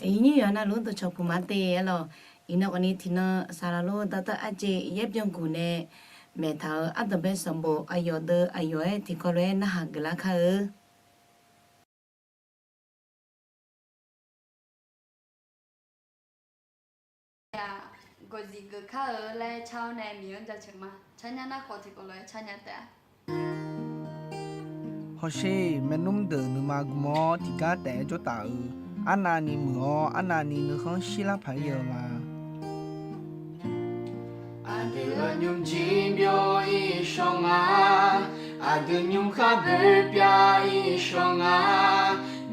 ini yana lo to chopu mate lo ino kani thina sara lo tata aje yepyong gune me tha adabe sambo ayode ayoe tikore na hagla kha ya gozi ge ka le chao ne miyon ja chema chanya na ko ti ko le chanya ta ဟောရှိမနုံဒနမဂမောတိကတဲ့ကြတာအနာနီမောအနာနီနခေါရှိလာဖိုင်ယောလာအဒေလညုံဂျင်းပြောဤရှောင်းငါအဒေညုံခဘပြဤရှောင်းငါ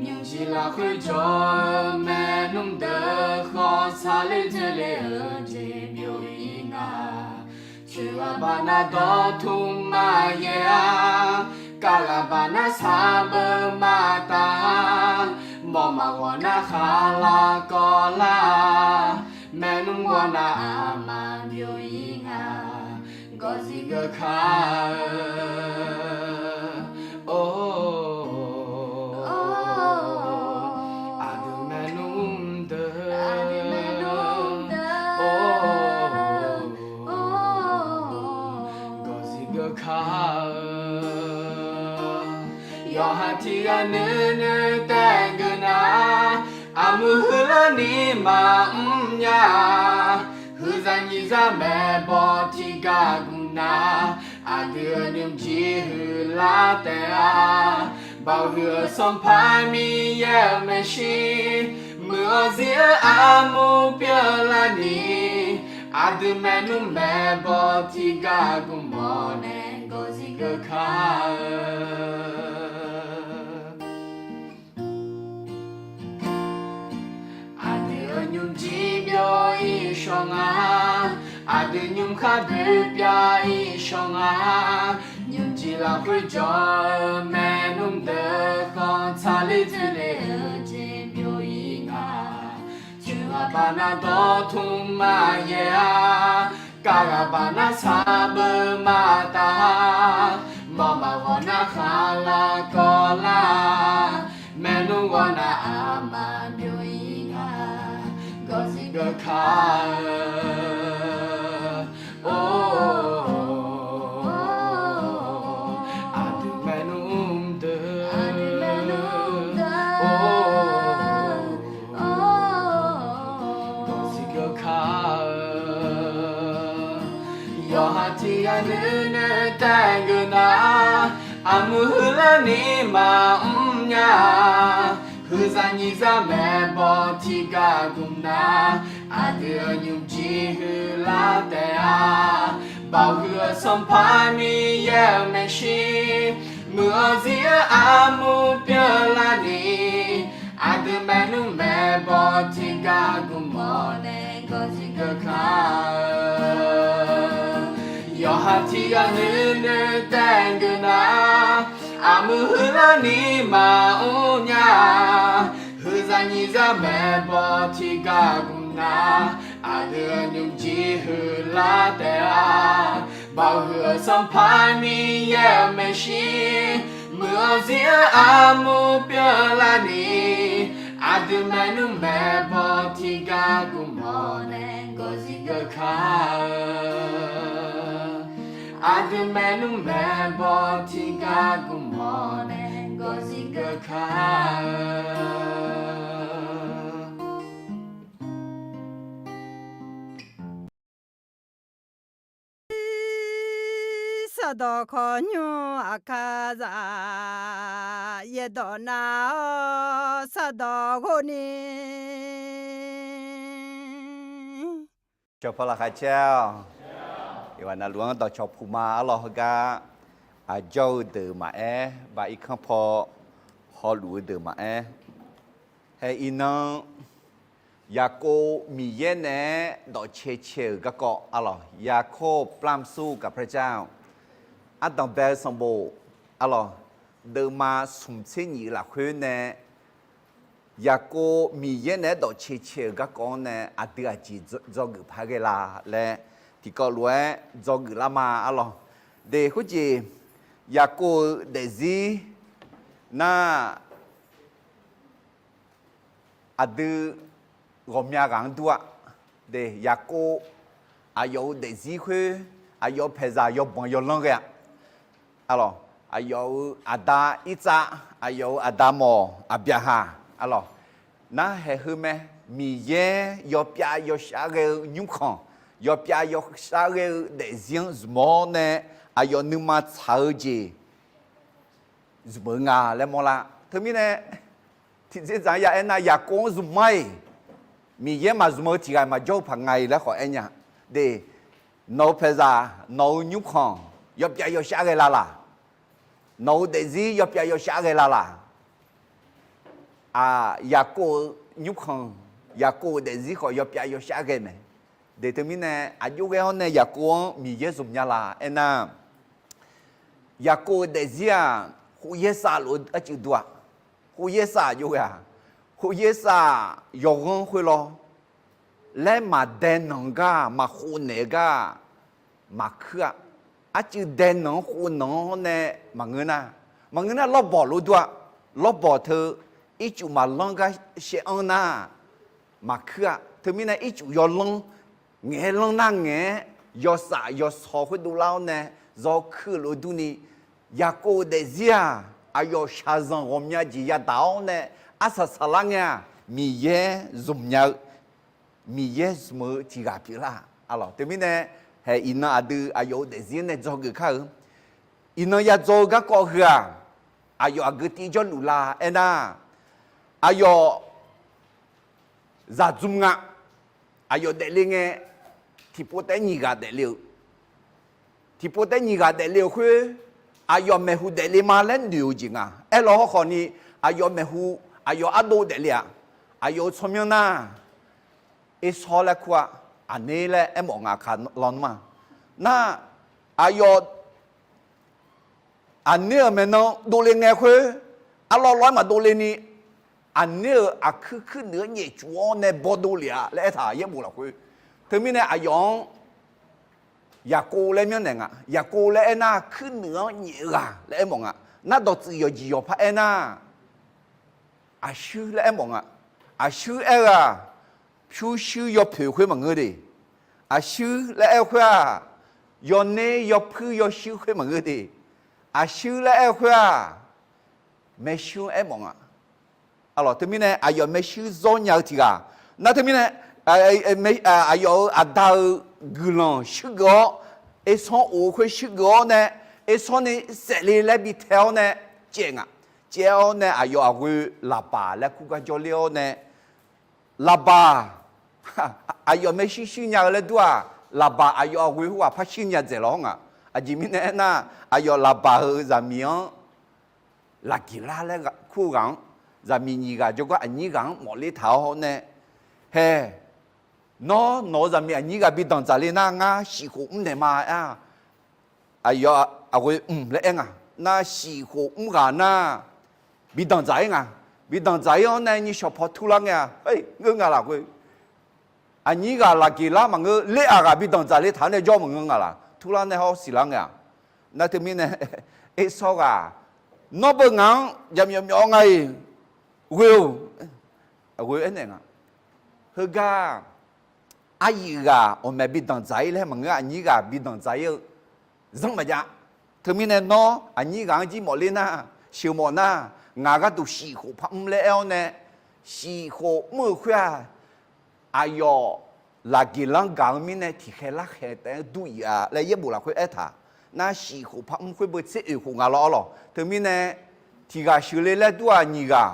မြင်ကြလာခွေကြောမနုံဒခေါ်စားလေကြလေဂျေမျိုးဤငါချွေဘာနာတော်ထုံမရဲ့Kalabana sabemata Mama wana khala kola Menung wana ama bioinga Gozi gekha Oh Adu menung de Oh Gozi gekha Yohatiga nene tangana amuhula ni maumnya huzanyiza mebo tiga guna adunim jihula tea bao hưa som pai mi ye meshi mưa zia amu pialani adu menu mebo tiga gumone gozi gekha nhung chi bio y shong a adu nhung kha bu bia y shong a nhung chi la hui jo me nung de con cha li tu le je bio y nga chu a ba na do thum ma ye a ka ga ba na sa bu ma ta ma ma wa na kha la ko la me nung wa na a ma bio y Gozi gekha Oh Adu menum de Oh Gozi gekha Yohati anune tangana Amuhula ni maumnya Huzanyiza mebo tiga gumna Adu nyum jihula tea Bao hưa som pai mi ye meshi Mưa zia amu pialani Adu menu mebo tiga gumone Gozi gekha Yohati anune tangana Amuhula ni maunya Huzanyiza mebo tiga gumna Adu nyum jihula tea Bao hưa som pai mi ye meshi Mưa zia amu pialani Adu menu mebo tiga gumone Gozi gekha Adu menu mebo tiga gumone Gozi gekha Sado konyo akaza yedona sado goni Cho Pala Khai Chào Và nà luang tàu cho Puma Allah ga Châu từ mà và ít không họ lùi từ mà hay ino Yako mi yen đỏ che che các cọ Allah Yako plam suกับพระเจ้าอันต้องเบลสมบูAllah từ mà sum chen yi la khuyên Yako mi yen đỏ che che các cọ à đưa chỉ do người phá cái là lẽ thì có lúa do người làm mà Allah để có gì Yako để gì na adu 我们讲多的雅各还有的机会，还有陪着有朋友啷个呀？啊咯，还有阿达伊扎，还有阿达莫阿别哈，啊咯，那还好咩？米耶要别要下个牛康，要别要下个的人什么呢？还有你妈操节，什么啊？来么啦？他们呢？ที่จะจ่ายเอ็นอยากโกงสุ่มไม่มีเยอะมาสุ่มที่ไงมาโจพังไงแล้วขอเอ็นเนี่ยเดโนเพซ่าโนยุคองยอบยายชาเกลาล่ะโนเดซี่ยอบยายชาเกลาล่ะอยากโกยุคองอยากโกเดซี่ขอยอบยายชาเกเนี่ยเดที่มีเนี่ยอายุเท่าเนี่ยอยากโกมีเยอะสุ่มยาล่ะเอ็นน่ะอยากโกเดซี่อ่ะคุยสาลุดอจิตตัว胡耶萨有呀，胡耶萨有人会咯，来嘛带能个嘛胡那个嘛去啊，就带能胡能呢嘛个呢，嘛个呢老保路多，老保头一就嘛啷个些安呐嘛去啊，他们呢一就要啷，眼啷那眼要啥要烧会多老呢，要去路多呢，也过得呀。ayo shazan romnya ji ya dao ne asa salangnya miye zumnya miye zmu tiga pila alors temine he ina adu ayo de zine jog ka ina ya jog ko ha ayo agti jo lula ena ayo za zumnga ayo de linge tipo te ni ga de liu tipo te ni ga de liu hu ayo mehu de lima len liu jinga elo ho ni ayo mehu ayo ado de lia ayo chomyona e sola kwa anele e mo nga khan lon ma na ayo ane me no do le nge khwe alo lo ma do le ni ane a khu khu ne nye chuo ne bo do lia le tha ye bu la khwe themi ne ayong ya cô lên miếng này ngà, ya cô lên na cứ nửa nhẹ gà lên em mong à, na đồ tự do gì phải em na, sư lên em mong à, sư em à, sư yo phiêu khuya mà người đi, sư lên em khuya, yo nè yo phiêu yo sư khuya mà người đi, sư lên em khuya, mấy sư em mong à, alo thế mình này, yo mấy sư do nhau thì à, na thế mình này, yo đào gulong sugar et son au que sugar ne et son c'est les l'habitude ne jenga jeo ne ayo agu la ba la ku ga jolio ne la ba ayo me shi shi nya le dua la ba ayo agu wa pa shi nya ze lo nga ajimi ne na ayo la ba za mian la gila le ku gang za mi ni ga jo ga ani gang mo le thao ne he nó ra mi ni ga bi dang za le na nga xi hu ne ma a ayo a we le nga na xi hu ga na bi dang za yo na ni sho po tu la nga ei nge nga la we a ni ga la ki la ma nge le a ga bi dang za le tha ne jo mo nge nga la tu la ne ho si la nga na te mi ne e so ga no bo ngang yam yam yo ngai we ne nga he ga ai ga o me bi dang zai le mang ga ni ga bi dang zai zang ma ja thế mình nó anh ga ji mo le na siêu mo na nga ga tu si ho pham le el ne si ho mu khwa ayo la gi lang ga mi ne thi khe la khe te du ya le ye bu la khwe eta na si ho pham khwe bu se e ho nga lo thế mình thi ga shi le le du a ni ga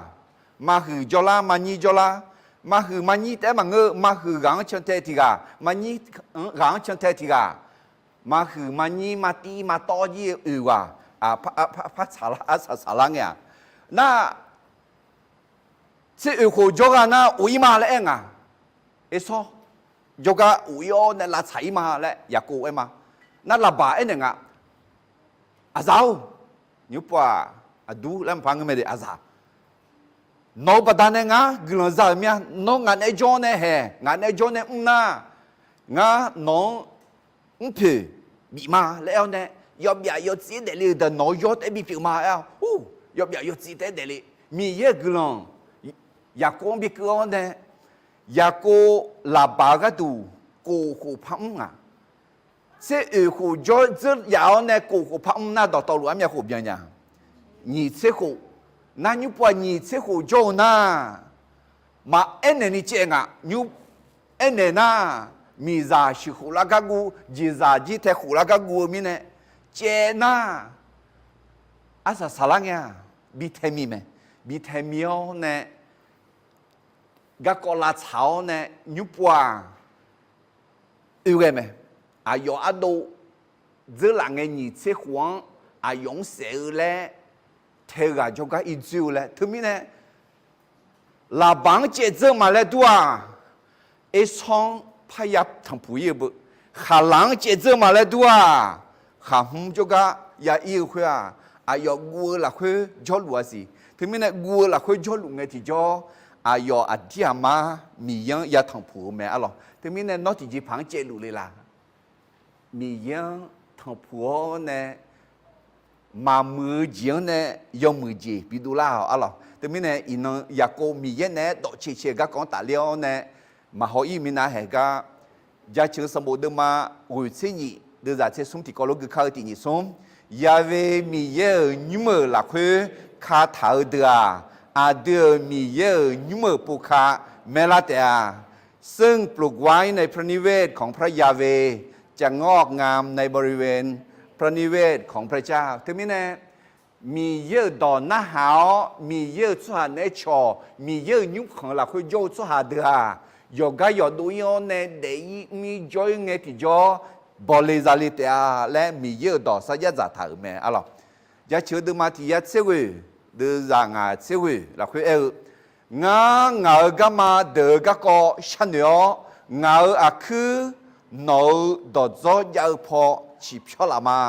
ma hu jo la ma ni jo la mà hử mà nhị té mà ngơ mà hử gắng chân thế thì cả mà nhị gắng chân thế thì cả mà hử mà nhị mà tí mà to gì phát xả la nghe na sẽ hồ cho na uy mà lại nghe ấy sao cho uy này là chạy mà lại ya cô em mà na là bà ấy nghe sao như pa du làm phang cái gì sao nó bắt đầu ngã gương giờ mía nó ngã này cho này hè ngã này cho này na ngã nó phê bị ma lẽ này要不要有自己的脑药得比别嘛呀？要不要有自己的哩？米也个啷，也讲比个呢， ยาโกลาบากะตูโกโคพัมอ่ะเสียโคจอจะยาวเนี่ยโกโคพัมน่าต่อตัวรู้มีโคเบียนยังนี่เสียโคนั่นยุบว่านี่เสียโคจอน่ามาเอ็นนี่เจงอ่ะยุบเอ็นน่ามีซาชิโคลากากูจีซาจีเทโคลากากูมีเนี่ยเจน่าอาซาสลังเนี่ยบิเทมีไหมบิเทมีอ๋อเนี่ยกะกอลาเช้าเนี่ยยุบว่า有个没？啊，有阿多，这两个年结婚啊，用手嘞，头个就个一周嘞，他们呢，老帮姐这嘛来多啊，一场拍呀成不一不，哈郎姐这嘛来多啊，哈红就个也一回啊，啊要我啦会教路是，他们呢我啦会教路个提教，啊要啊爹妈米样也成不没啊咯。thì mình này nó chỉ phẳng chế lũ là mình yang thằng phụ này mà mưa giếng này dùng mưa gì bị đủ la à lo thì mình này in nó ya cô mình yang này độ chế các con tài liệu này mà họ ý mình là hệ cái giá trị sản phẩm đương mà người xây nhị đưa ra chế súng thì có lúc cái khởi thì nhị súng ya về mình yang nhưng mà là khơi khá thảo được à đưa mình yang nhưng mà bù khá mẹ là thế àซึ่งปลูกไว้ในพระนิเวศของพระยาเวจะงอกงามในบริเวณพระนิเวศของพระเจ้าถึงนี้นะมีเยอะดอนหน้าหาวมีเยอะชั่วในชอมีเยอะยุคของเราคือโยชั่วเดือยกก็ยอดูยอในเดี๋ยวมีจอยเงที่จอบริจาริตาและมีเยอะดอสัญญาจัตแม่อะไรจะเชื่อดูมาที่ยัดเสวยดูร่างาเสวยเราคืองากะมาเดกะก็ฉันเนาะงาอะคือโนดอจอยาพอฉิบชลามา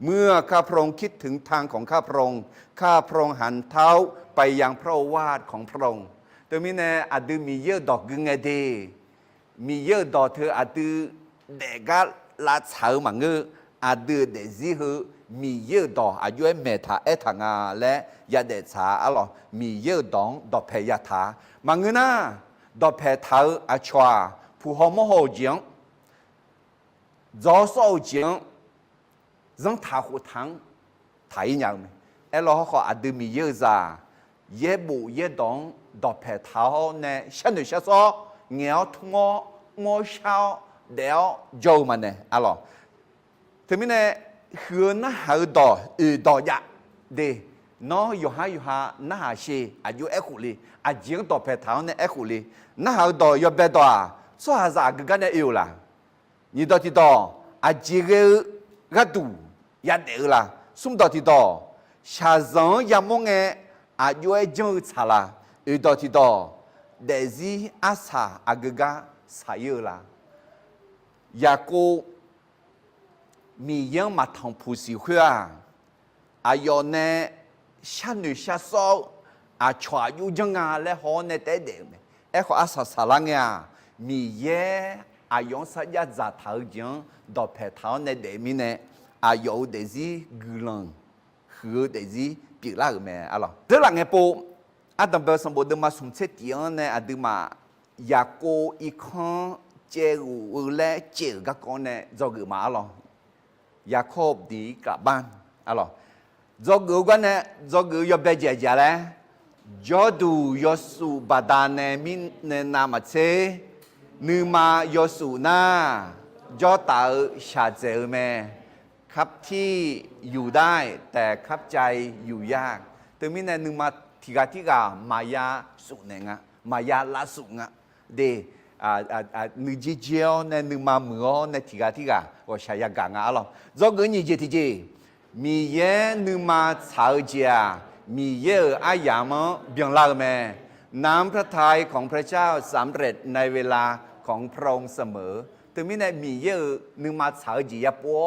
เมื่อข้าพระองค์คิดถึงทางของข้าพระองค์หันเท้าไปยังพระวาทของพระองค์แต่มีเนี่ยอาจจะมีเยอะดอกกึ่งเดมีเยอะดอกเธออาจจะเด็กลาเฉามังเงอาจจะเด็กซีหือมีเยอะดอกอายุเมธาเอทางาและยาเดชาอ๋อมีเยอะดองดอกเพยาถามังเงนะดอกเพเท้าอาชวาผู้หอมโหจียงจอโซจียงยังท้าหูทังถ่ายยังไหมเอลเขาอาจจะมีเยอะจ้าเย่บุเย่ดองดอกเพเท้าเนี่ยฉันดูฉันซ้อเงี้ยวทุ่งงอเช้าเดี๋ยวโจมันเนี่ยอ๋อถึงมีเนี่ยคือน่าหาดอกดอกยาเดน้ออยู่หาน่าหาเชอายุขุลีอาจีงดอกเพเท้าเนี่ยขุลีน่าหาดอกยอเบดอ่ะส่วนหาจากกันเนี่ยอยู่ล่ะนี่ดอกที่ดอกอาจีงก็ดูยาเดือล่ะสุ่มดอกที่ดอกชาซังยามงเงอายุจังชาล่ะดอกที่ดอกเดซี่อาซาอากกะสายล่ะยาโกมียังมาทำผู้สิหัวอายอนเนี่ยฉันนึกฉันสอบอาชวาอยู่จังงาและหอเนี่ยแต่เด็กเนี่ยขออาสาสลังเนี่ยมีเย่อายอนสัญญาจัดเท้าจังดอกเพเท้าเนี่ยเด็กมีเนี่ยอายุเด็กสิกุลังคือเด็กสิปีละแม่อะไรเรื่องหลังเนี่ยปูอาดัมเบลสมบูรณ์มาสมเสถียรเนี่ยอาดัมมาอยากโกอีกครั้งเจ้าและเจ้าก็ก่อนเนี่ยจะเกิดมาอะไรยาโคบดีกลับบ้านอะไรจอกูกันเนี่ยจอกูยอเบเจเจเลยจอดูยอสูบาดานเนี่ยมินเนี่ยนามาเชนึมายอสูน่าจอตาชาเจอแม่ครับที่อยู่ได้แต่ครับใจอยู่ยากแต่มินเนี่ยนึมาทิกามายาสุเนงะมายาลาสุงะเดนึจิเจียวเนี่ยนึมาเมือเนี่ยทิกาว่าใช้ยากางะอะไรจอกูนี่เจที่เจมีเย่นึมาชาวเจียมีเย่อายามเบียงลาแม่น้ำพระทัยของพระเจ้าสำเร็จในเวลาของพระองค์เสมอถึงมิเนี่ยมีเย่อนึมาชาวเจียปัว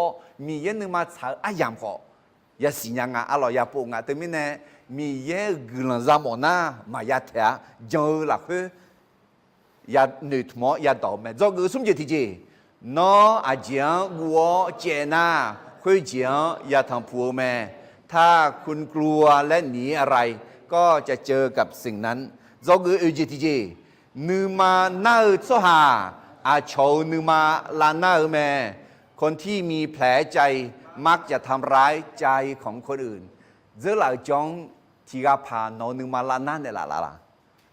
มีเย่นึมาชาวอายามขอยาสิญญาอร่อยยาปูงะถึงมิเนี่ยมีเย่กุลังจามอนามายาเถอะเจอหลักคือยาหนุทมอยาดอกแม่จอกูสมเจติเจน้ออาเจียงวัวเจน่าคุยเจียงอย่าทำผัวแม่ถ้าคุณกลัวและหนีอะไรก็จะเจอกับสิ่งนั้นจอกือจิตจี นึมาหน้าโซหาอาโชนึมาลาหน้าแม่คนที่มีแผลใจมักจะทำร้ายใจของคนอื่นเจอหลายจงที่กาพานอนึมาลาหน้าเนี่ยละ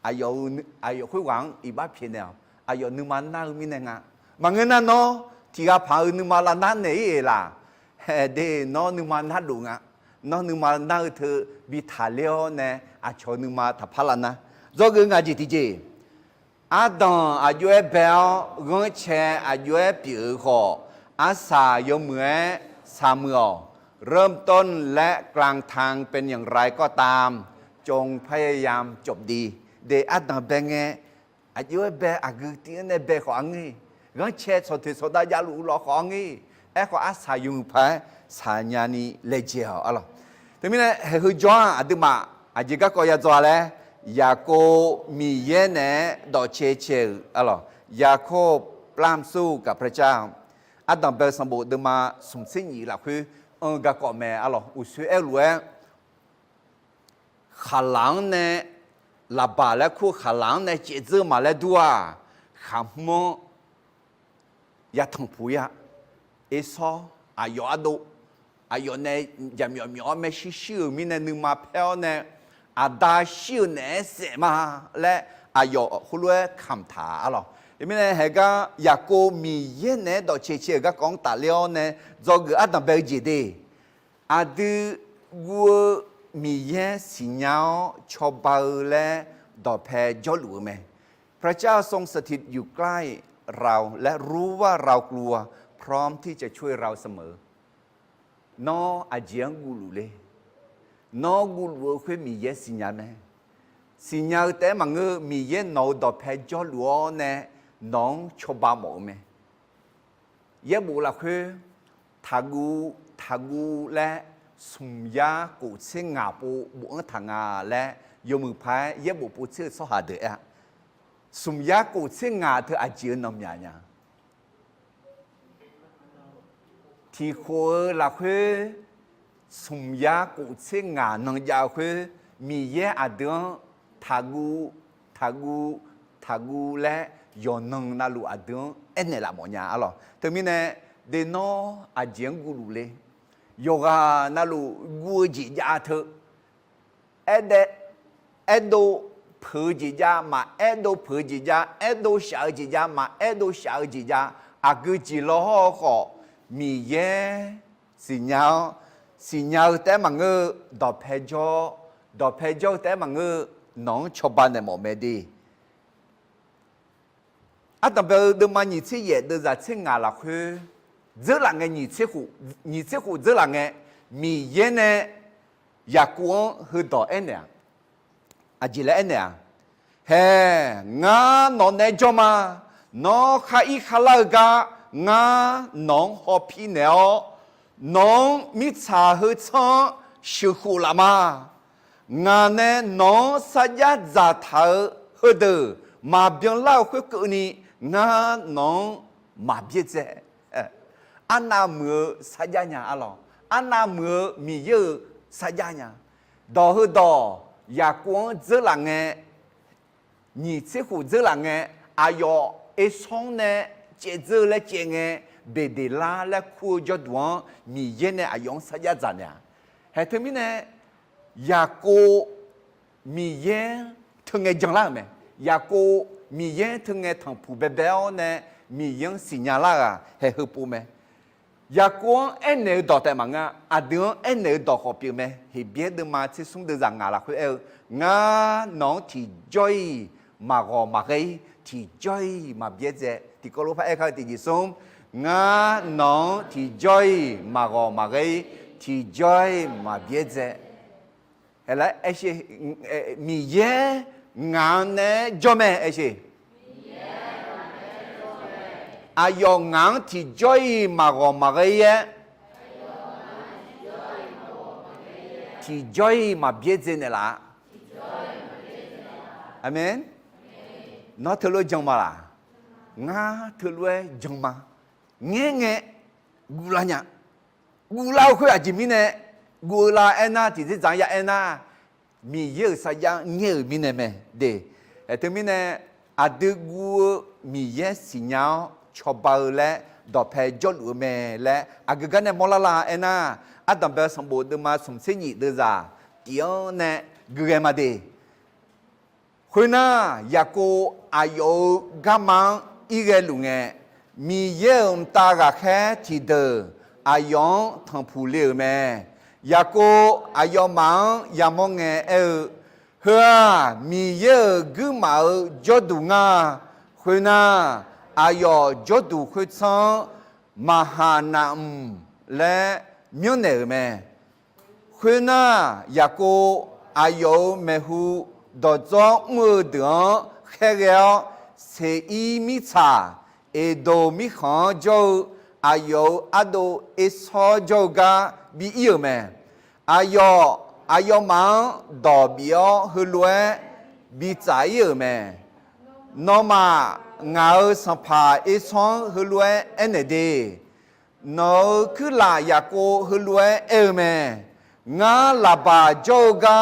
อายุคุยหวังอีบ้าเพียงเนี่ยอายุนึมาหน้ามีเนี่ยงะบางเงินน่ะเนาะที่กาพานึมาลาหน้าเนี่ยล่ะเฮ้เดนอนึมาหน้าดุงะนอนึมาหน้าเธอบิทาเลียวเนี่ยอาโชนึมาทับพลันนะจงงาจิตเจอาดอนอายุเบลเงินเชอายุปีขออาสายเหมือสามือเริ่มต้นและกลางทางเป็นอย่างไรก็ตามจงพยายามจบดีเดอาดอนเบงเงอายุเบลอากุตีนเบลของงี้เงินเชสติสดายาลูหลอของงี้ขออาสายุงพายสาญานีเลเจียวอะไรแต่ไม่เนี่ยเฮจวนอดีมาอาจิกก็ยาจวเลยยาโคมีเยเนดอเชเชอะไรยาโคปล้ำสู้กับพระเจ้าอาดัมเบลสมบูรณ์มาสมสิ่งนี้ละคือกะกอแม่อะไรอุสุเอลเวขาหลังเนี่ยลาบาและคู่ขาหลังเนี่ยเจเจมาแล้วด้วยขามยาทงปุยะเอซออายุอดุอายุเนี่ยยามยอมไม่ชิวมีเนี่ยนึงมาเพลเนี่ยอาดาชิวเนี่ยเสมาและอายุคุณรู้คำถามอะไรไม่เนี่ยเหก็อยากกูมีเย็นเนี่ยดอกเชี่ยก็กองตาเลี้ยวเนี่ยจอกูอาดัมเบลจีดีอาดูกูมีเย็นสิญญาชอบเบลและดอกแพจอลูไหมพระเจ้าทรงสถิตอยู่ใกล้เราและรู้ว่าเรากลัวพร้อมที่จะช่วยเราเสมอนออาเจียงกูรู้เลยนอกูรู้คือมีเย็นสิญญาไหมสิญญาแต่มังมีเย็นนอดอกแพจอลูเนี่ยน้องชอบบ้าหมอไหมเยบุละคือทากูและสมยากูเชิงงาปูบุญทางาและยมือพายเยบุปูเชื่อสหาเดะสมยากูเชิงงาเธออาเจียนน้ำยาเนี่ยที่คนละคือสมยากูเชิงงาน้องยาคือมีเยอเดนทากูและยอนังนาลูอดึงเนี่ยละหมอเนี่ยอะไรแต่มีเนี่ยเดนออาเจียงกูรู้เลยโยกานาลูกูจีจ้าเธอโดผือจีจ้ามาโดผือจีจ้าโดชาจีจ้ามาโดชาจีจ้าอากูจีโลก็มีเยสิญญาแต่มังดอกเพจแต่มังน้องชอบบ้านเนี่ยหมอไม่ดีอาดัมเบลเดิมมาหนีเชี่ยเดินจากเชียงอาละคือเจอหลังเงี้ยหนีเชี่ยหูเจอหลังเงี้ยมีเย็นเนี่ยอยากกวนหือต่อเนี่ยอาจิเลเนี่ยเฮ้งานอนในจอมาน้องข้าอีข้าลากางาน้องฮอพีเนลน้องมิชาหือช่างชิวหูละมางานเนี่ยน้องสัญญาจะเธอหือเดอมาเบียงเล่าคุยกันนี่งาน้องมาเบียเจอันนามือสัญญาอะไรอันนามือมีเยอะสัญญาดอหือดออยากกวนเจอหลังเงี้ยนี่เจ้าหูเจอหลังเงี้ยอายุสองเนี่ยเจอและเจเงี้ยเบเดลาและคู่จดวันมีเย็นเนี่ยอายุสัญญาจันเนี่ยเหตุนี้เนี่ยอยากกูมีเย็นถึงเงี้ยจังละไหมอยากกูมีเยอะถึงเงทางผู้เบเบลเนี่ยมียังสิญญาละให้ฮึปูไหมอยากกูเนื้อดอกแต่มังอ่ะเดือนเนื้อดอกขอเปียไหมให้เบียดมาที่สุ่งเดือดงาละคืองาน้องที่จ่อยมากอมาเกยที่จ่อยมาเบียดเจที่ก็รู้พระเขาที่สุ่งงาน้องที่จ่อยมากอมาเกยที่จ่อยมาเบียดเจเฮ้ยแล้วมีเยอะงานเนี่ยจอมเอชอายุงานที่จอยมากมาเกยที่จอยมาเบียดเจเนี่ยละอาเมนน้าทะลุจังมาละงาทะลุจังมาเงี้ยกูลาเนี่ยกูลาคุยอาจิมิเนี่ยกูลานาที่จะจังยานามีเยอะสัญญาเงี้ยมีเนี่ยไหมเดแต่ถึงมีเนี่ยอ อาดึกูมีเยสิญญาชอบเบลและดอกเพยจดอุเมและอากกันเนี่ยมลลาเอน่าอัตตาเบสมบูรณ์มาสมเสนิเดซ่าเกี่ยวเนี่ยกูเกมาดีคุณน่ะอยากกูอายุกำมังอีเกลุงเอมีเยี่ยมตากะแค่ที่เดออายุทั้งผู้เลี้ยงแม่อยากกูอายุมังยามองเงเฮือมีเยอะกูมาจดดูงาคุณน่ะอายุจดดูคุณสังมหานามและมิวเนอร์แม่คุณน่ะอยากกูอายุเมหูดอจงมือเดือแค่เดียวเสียมิชาเอโดมิขันโจอายุอโดเอสอโจกาบีเอียแม่อายุมังดอบิโอฮึลเวบีใจเอียแม่นอมางาสัมภาเอสองฮึลเวเอเนเดนอคือลายาโกฮึลเวเอแม่งาลาบาโจกา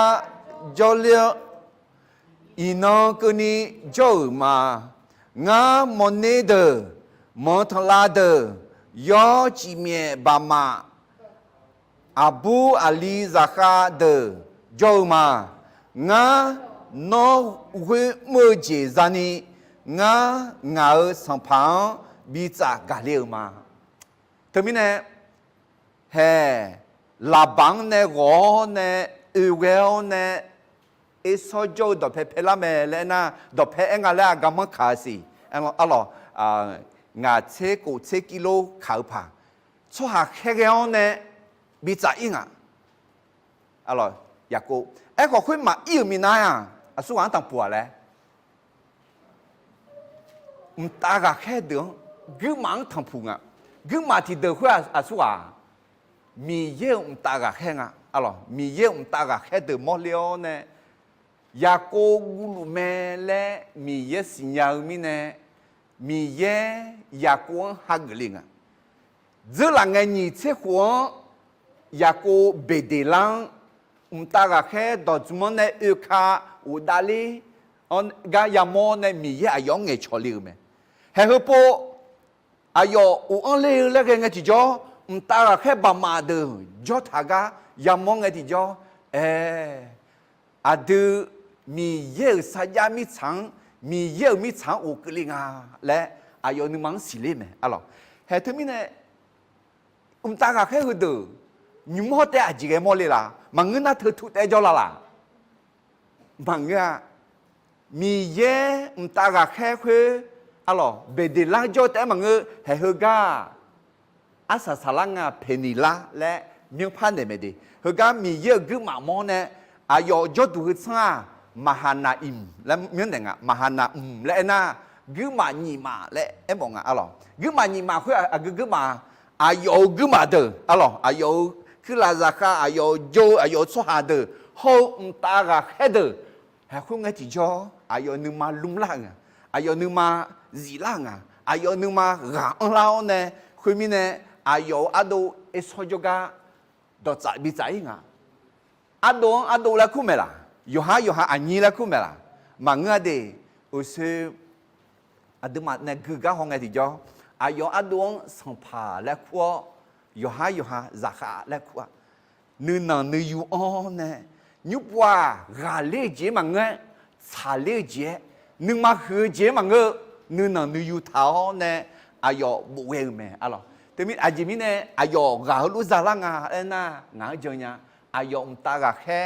โจเลียอีนองกุนีโจมางามอนเนเดมอนทลาเดยอจิเมบามาอาบูอาลีซาคาเดโจมางานอเวมือเจซานีงาสัมพังบิจากาเลมาเทมิเนเฮลาบังเนโกเนอูเวลเนเอสโจดอเพเพลาเมเลนะดอเพเองาเลกามันคาซีอัลลงาเชกูเชกิโลขาวผาชัวหาแค่เงาเนบิจาอิงอ่ะอัลลอยากกูขอคุยมาอีมีนายสู้อันต่างปัวเลยตากาแค่เดือกูมังทั้งพุงกูมาที่เดือคุยสู้มีเยี่ยมตากาแค่อัลลมีเยี่ยมตากาแค่เดือมอเลียวเนอยากกูลูเมเลมีเยี่ยสิญญามีเนมีเยี่ยอยากกูฮักลิง这两个你结婚，也个别的人，大家看到怎么呢？有卡有道理，个也么呢？米也样个错了没？还好不？哎呦，有安利那个个地方，大家看爸妈的，叫他个也么个地方，都米也啥也米长，米也米长有个零来，呦你忙死了没？咯，还他们呢？ตากาแค่คือดูยุ่งหัวแต่อาจจะแกมอเลยล่ะมังเงินน่าเธอทุกแต่จอละล่ะมังเงินมีเย่ตากาแค่คืออะไรเบดิลังจอแต่มังเงินให้เฮกาอาสาสลังเพนิลาและมีพันเดไม่ดีเฮกามีเย่กึ่งหมามอเนี่ยอายอจอดูซ่ามหานาอิมและมีอะไรมหานาอิมและน่ากึ่งหมาหนีมาและบอกอะไรกึ่งหมาหนีมาคือกึ่งหมาอายุกูมาเดออะไรอายุคือลาซาคาอายุโจอายุสุฮาเดอเขาตากาเฮเดอเฮ้คุณไงที่จ่ออายุนึงมาลุ่มล่างอายุนึงมาจีล่างอายุนึงมากางเราเนี่ยคุณมีเนี่ยอายุอาดูเอสโฮจกาดอจ่ายบิจ่ายอาดูแล้วคุณเมล่ะอยู่หาอันนี้แล้วคุณเมล่ะมังเงาเดอุซึอาดูมาเนี่ยคือกาห้องไงที่จ่ออายุอดวงสัมภาและขัวอยู่หาจักรและขัวนึกอยู่อ๋อเนี่ยยุบว่ากาเลเจมังเงชาเลเจนึกมาคือเจมังเงนึกอยู่เท้าเนี่ยอายุบุเวงแม่อะไรแต่มีอาจจะมีเนี่ยอายุกาลุซาลังน่ะงาเจียนอายุตากาแค่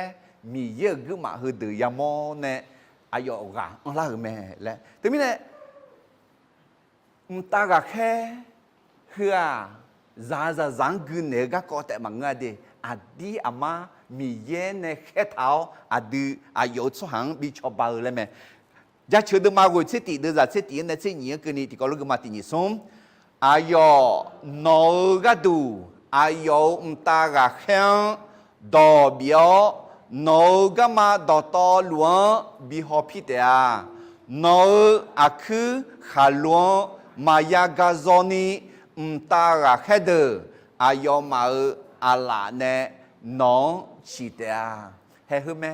มีเยอะขึ้นมาคือดื้อยามอเนี่ยอายุกาอะไรแม่และแต่มีเนี่ยตากาแค่เพื่อจังกุนเนกก็แต่มังเงดีอดีอามามีเย็นในแค่เท้าอดีอายุสุหังบิชอบาเลยแม่จะเชื่อดูมากุเสติเดือดเสติในเส้นนี้กุนี่ที่ก็รู้กันมาที่นี่ส้มอายุนกดูอายุตากาแค่ดอบิโอนกมาดอตอหลวงบิฮอพิเตอนอาคือขาหลวงมายากาโซนีตากาแค่เดออายุมาอาลาเนน้องชิเตาเฮ้ยแม่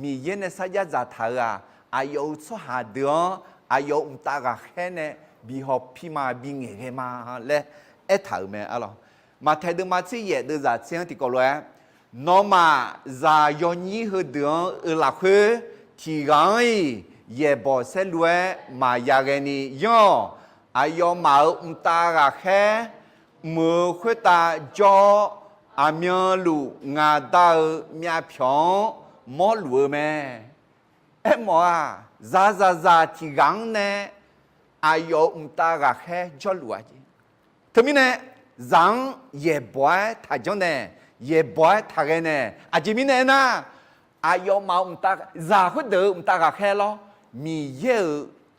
มีเย็นในสายจัดทาราอายุสุหาเดือน อายอุตากาแค่เนี่ยบีหอบพี่มาบีเงยมาและเอถาแม่อะไรมาไทยดูมาที่เย่ดูจากเสียงที่กลัวน้องมาจะย้อนยี่ห้อเดือนหลักคือที่กันเย่บอกเสลวยมาอยากนี่ย้อนอายมาอุตากาแค่มือคุยตาจ่ออาเมียลูงาดาเมียพิองมอลัวแม่เอ็มว่าซาที่กันเนี่ยอายอุตากาแค่จ่อลัวจีทำไมเนี่ยจังเย่บ่อยท่าจังเนี่ยเย่บ่อยท่ากันเนี่ยอาจจะมีเนี่ยนะอายมาอุตากาจะคุยเดืออุตากาแค่ล้อมีเยอะ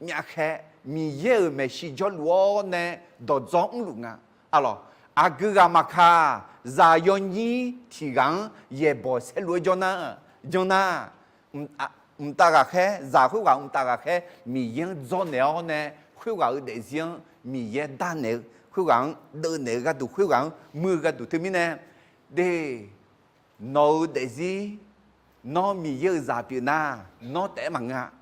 มีแค่มีเยอะไม่ใช่จ่อลัวเนี่ยดอจงลุงอ่ะalors agga maka za yoni tigan ye bo se lo jona mtaga khe za khu ga mtaga khe mi yin zo ne ne khu ga de xian mi ye da ne khu ga de ne ga du khu ga mu ga du te mi ne de no de zi no mi ye za pi na no te manga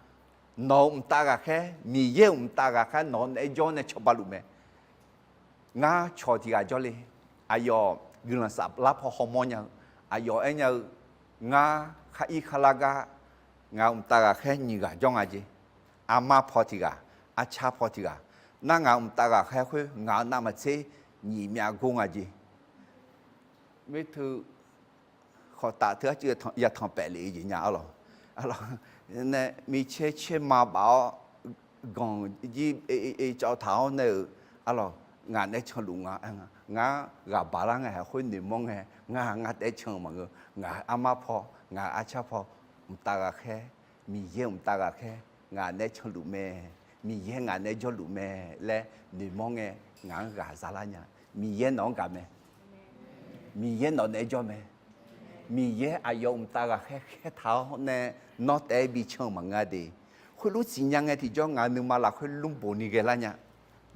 no mtaga khe mi ye mtaga khe no ne jo ne chobalu meงาชอที่อาจเลยอายอยืนสับรับพอฮอร์โมนยังอายอเอ็นยังงาข้าอีขลากางาตากาแค่หนีกาจ้องอาจีอามาพอที่กาอาชาพอที่กานั่งงาตากาแค่คุยงาหน้ามาเชหนีเมียกงอาจีไม่ถือขอตาเธอจะอย่าทำแปลเลยอย่างเงี้ยเอาหรอเนี่ยมีเช่มาบ่าวกงยี่เจ้าเท้าเนี่ยเอาหรองานได้ชลุงงากับบาลังไงคนหนึ่งมองไงงาได้ชงมังงาอามาพองาอาชาพอมตากาแค่มีเยี่ยมตากาแค่งานได้ชลุแม่มีเยี่ยงานได้ชลุแม่และหนึ่งมองไงงากาซาลาเนี่ยมีเยี่ยน้องกันไหมมีเยี่ยน้องได้จอไหมมีเยี่ยอายุมตากาแค่เท้าเนี่ยนอแต่บีชงมังงาดีคุณรู้สิ่งยังไงที่จ้องงานหนึ่งมาหลักคุณลุงโบนี่กันละเนี่ย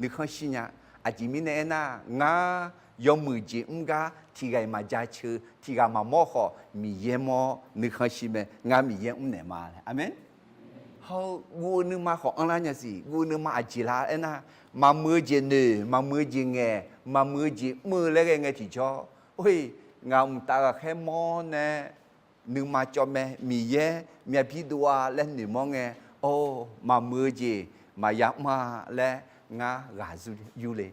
นึกข้อชี้เนี่ยอาจจะมีเนี่ยนะงายอมมือจีมกาที่ไงมาจ่าชื่อที่ไงมาโมขอมีเยี่ยมนึกข้อชี้ไหมงามีเยี่ยมเนี่ยมาเลยอเมนเขากูนึกมาของอะไรเนี่ยสิกูนึกมาอาจิลาเอ็นะมามือจีเนมามือจีเงมามือจีมือเล็กเงที่จ่อโอ้ยงามตาแค่มอเนี่ยนึกมาจ่อแม่มีเยี่ยมมีพี่ดัวและหนึ่งมองเงโอ้มามือจีมายักมาและงากาซูยูเลย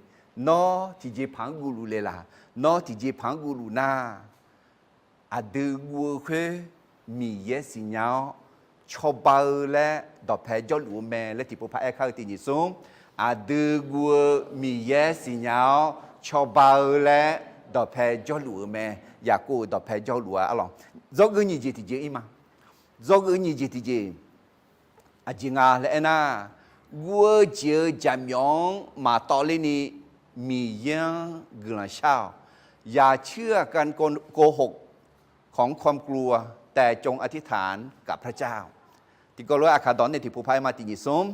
นอที่เจพังกูรูเลยล่ะนอที่เจพังกูรูน่าอดีกูเคยมีเยสิญญาชอบเบลและดอกแพจลูแม่และที่พวกพระเอกเขาตีนิสมอดีกูมีเยสิญญาชอบเบลและดอกแพจลูแม่อยากกูดอกแพจลูอะลองจอกเงินยี่เจที่เจอีมาจอกเงินยี่เจที่เจอาจิงาและน่าวัวเจอจำยองมาตอเลนี้มียังกลัวเช่าอย่าเชื่อกันโกหกของความกลัวแต่จงอธิษฐานกับพระเจ้าที่ก็รู้อาคาดอนในที่ผู้ภัยมาตินิสม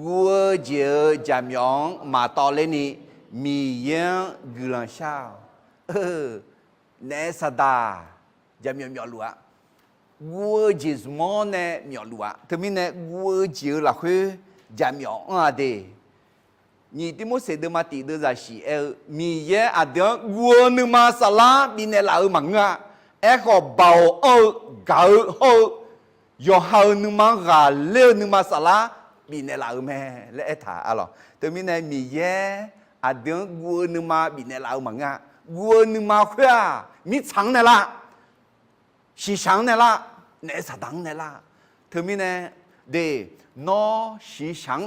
วัวเจอจำยองมาตอเลนี้มียังกลัวเช่าเนสดาจำยองมีหลัววัวเจสมอนเนมีหลัวทำไมเนวัวเจอละคือจำยองอะไรนี่ที่มุสลิมมาติดด้วยสิมีเยอะอะไรวัวนึมาสลาบินเล่ามังอ่ะก็เบาเก่าย่อหานึมาหาเลี้ยนึมาสลาบินเล่าแม่และถ่าอะไรตัวมีเนี่ยมีเยอะอะไรวัวนึมาบินเล่ามังอ่ะวัวนึมาขึ้นมีช้างเนี่ยละสีช้างเนี่ยละเนื้อสัตว์เนี่ยละตัวมีเนี่ยเดนอสีช้าง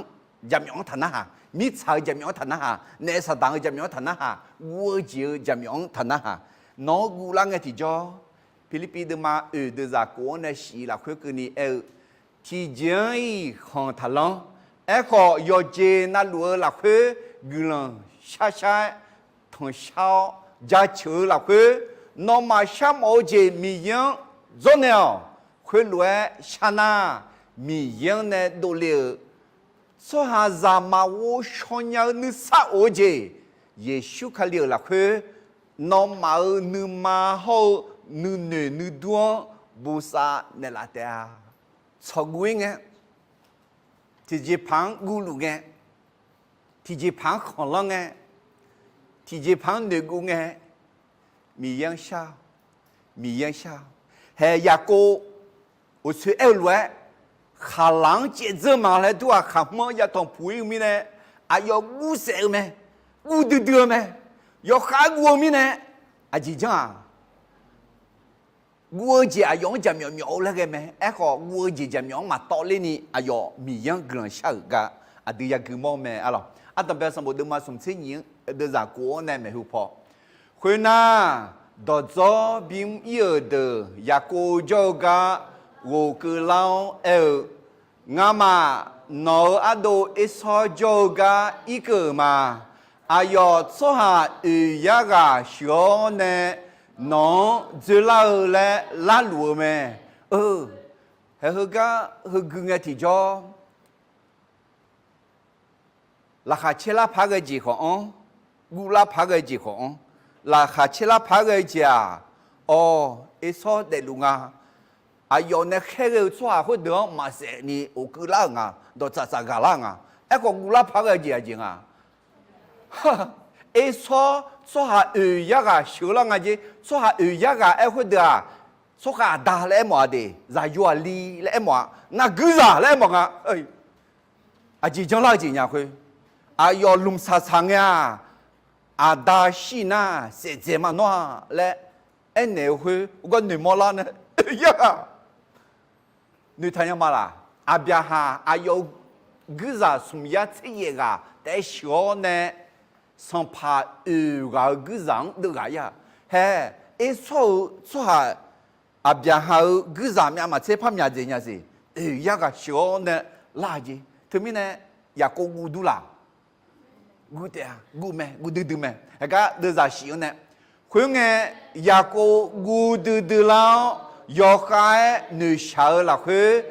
จำยองทันนะฮะมิตรชายจำยองทันนะฮะเนสตังจำยองทันนะฮะวัวเจียวจำยองทันนะฮะนอกูลังเงที่จ่อฟิลิปปินส์มาเดจากโกนสีละคุยกันนี่ที่เจียงของทัลลังก็ยอเจนัลวัวละคุยกุลังช้าทงเช้าจะเชื่อละคุยนอมาชามโอเจมียังจนเนี่ยคุยลัวชนะมียังเนี่ยดูเลี้ยสหายมาวูชนยานุสาโอเจเยซูคาเลียละคือน้องมานุมาโฮนุเนนุดวงบุษาเนลาเตาสกุยงที่提起旁咕噜个，提起旁可能个，提起旁那个个，米样笑，米样笑，还一个我去二路，哈浪接着嘛来都啊，哈么要当朋友们呢，啊要五色咩，五对对咩，要哈我们呢，啊就这样。我家用这苗苗那个咩？哎个我这苗嘛到里呢，哎哟，米样个人下个，啊对呀个毛咩？啊咯，啊特别什么都嘛送青年，都在国内没好跑。回那到这边有的呀个叫个我个老俺嘛拿阿多一撮叫个一个嘛，哎哟，做下呀个小呢。nó giờ là lá lúa mà hơi cái hơi nghe thì cho là khá chế là phá cái gì không gu là phá cái gì không là khá chế là phá cái gì à ít số để luôn à giờ này khi cái số hơi được mà sẽ ni ở cứ là à đó chả chả cả là à còn gu là phá cái gì à gì à ít số hạ ya ga sửa là ngay số hạ ya ga em phải được số hạ đa là em mà đi giải yêu li là em mà na cứ giả là em mà ơi chỉ trong lại gì nhỉ khơi yo lum sa sang ya đa xí na sẽ chế mà nó là em nếu khơi có người mua lan ya người thấy mà là bia ha yo cứ giả sum ya chế ga để sửa nè sang pa ga gu zang de ga ya he e so ha bia ha gu za mya ma che pa mya je nya si ya ga sho ne la ji to mi ne ya ko gu du la gu te gu me gu du me ga de za shi ne khwe nge ya ko gu du la yo khai nu sha la khwe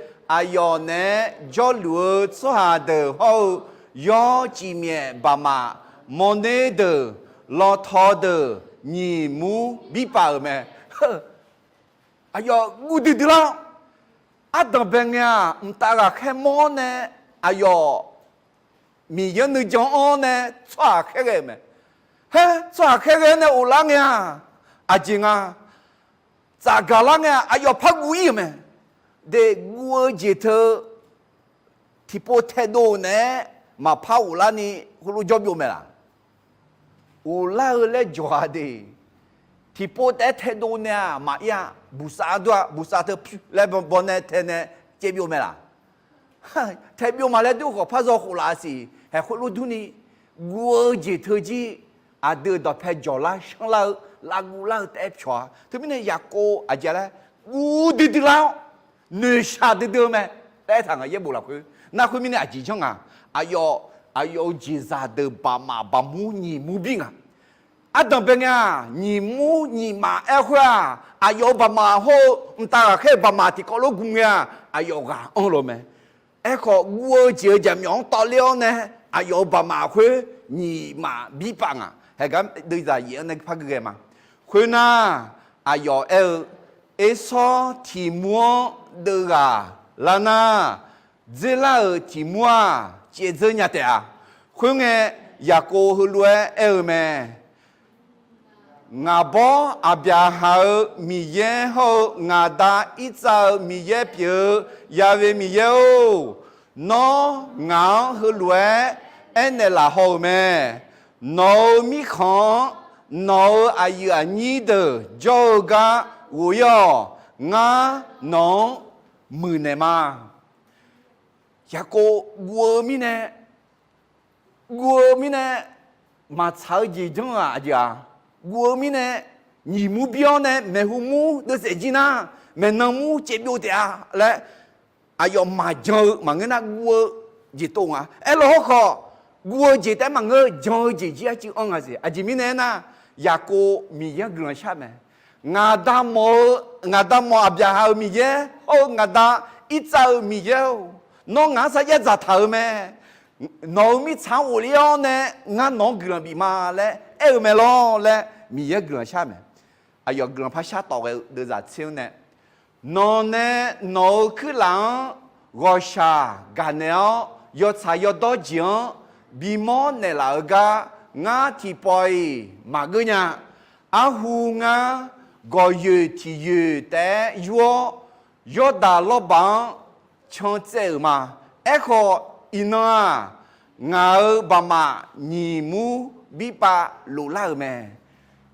yo ne jo lu so ha de ho yo ji mie ba ma môn đề de lo thọ de nhị mu bị bảo mẹ ayo ngu đi la adam bên nha ta là khai môn nè ayo mi dân nữ trong on nè xóa khai cái mẹ xóa khai cái nè u lang nha chính à za ga lang nha ayo phát vui mẹ để ngua gì thơ thì po thay đồ nè mà phá u lang ni hulu job yo mẹ là u la le joa de thì po te the do ne ma ya bu sa de le bon ne te ne je bio me la te bio ma le du ko pha zo khu la si he khu lu du ni guo ji thơ ji de do phe jo la shang la gu la te chwa tu mi ne ya ko ja la gu di la ne sha de me te thang ye bu la khu na khu mi ne ji chong ayo ji za de ba ma ba mu ni mu bing à đồng bên nha ni mu ni ma khoa ayo ba ma ho ta khe ba ma thì có lúc cùng nha ayo ga on lo me ko guo jie jam yong to liao ne ayo ba ma khuê ni ma bi bang hay cái đưa ra gì này phát cái mà khuê na ayo so thì mua đưa ra là na dễ là thì mua chế dễ nhà thế à khuê nghe ya cô hư lue me ngà bó bia hậu mi ye hậu ngà đa ít giờ mi ye biểu ya về mi ye ô nó ngào hư lue anh là hậu mẹ nó mi khong nó ai à nhị de cho ga wo yo ngà nó mười này mà ya cô wo mi nè mà sao gì chứ à我们呢，你目标呢，没父母都是gì na，没能母接标的啊，来，要买酒，嘛个那我一动啊，老好，我一代嘛个酒就安啊是，就明年呐，也过米也个下面，我打毛阿边好米也，我打一早米也，那我是一早头咩？糯米炒我了呢，我弄个米嘛嘞。没咯嘞，米也个下面，要个怕下到个都在抽呢。孬呢，孬去人，我下干了，要查要多钱，比么那老个我提杯嘛个呀，阿胡我个月提月的要打老板抢走嘛，哎个伊那我爸妈你母比把路来没？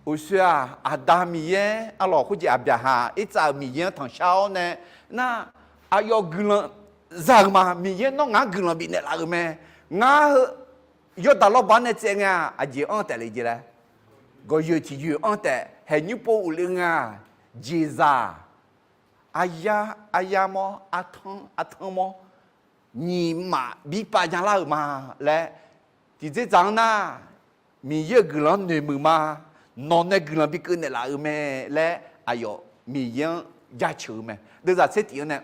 我说啊，阿达米耶，阿老伙计阿别哈，一早米耶唐烧呢，那阿要个人咋嘛？米耶弄俺个人比那哪个咩？俺要打老板的这啊，阿姐安得来着嘞，个月提月安得，还你不无灵啊？姐咋？哎呀么？阿汤么？你嘛比把人老嘛来，你这长呐，米耶个人你们嘛？non ne glan bi que ne la me le ayo mi yan ya chu me de za se ti ne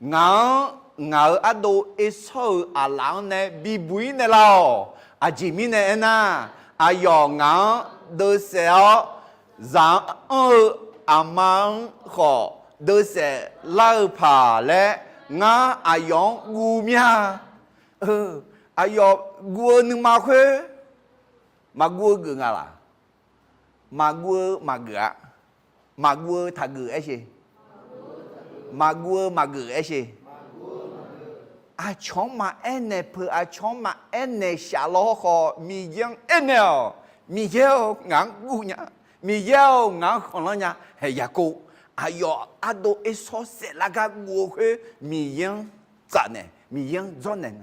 nga ado eso ala ne bi bui ne lao a ji mi ne na ayo nga de se za amang kho de se la pa le nga ayo gu mia ayo gu nu ma khwe ma gu gu nga la magua thagu ấy magua ấy a chong ma ene pu a chong ma ene shalo ho mi yang enel mi yeo ngang gu nya mi yeo ngang khon nya he ya ko ayo ado eso se la ga gu he mi yang za ne mi yang zo ne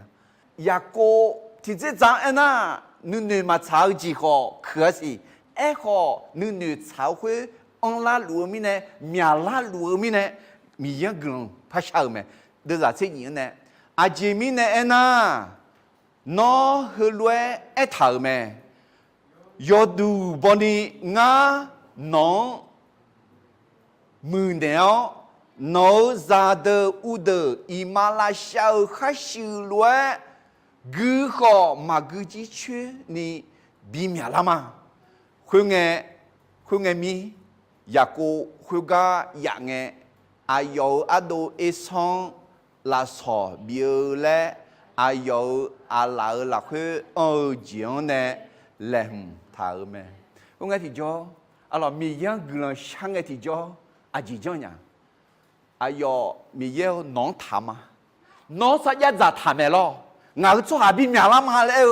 ya ko ti zhe zang ena nu ma chao ji ho ke si ai họ nữ cháu khuê ông la lúa mi này mía la lúa mi này mi yang gần phát sao mẹ đưa ra thế gì này à chị mi này na nó hơi lúa ai thảo mẹ yo du boni ngã nó mưa nèo nó ra đờ u đờ Himalaya khai sư lúa cứ họ mà cứ chỉ chuyện ni bị mía lắm mà khuyên nghe mi ya cô khuyên ga ya nghe ayo ado esong la so biểu lệ ayo ala la khuyên giếng nè lem thảo mẹ khuyên nghe thì cho alo mi yang gương sang nghe thì cho gì cho nhá ayo mi yeo nón tham à nó sao ya za tham mẹ lo ngài cho hà bi mẹ lắm mà lẽ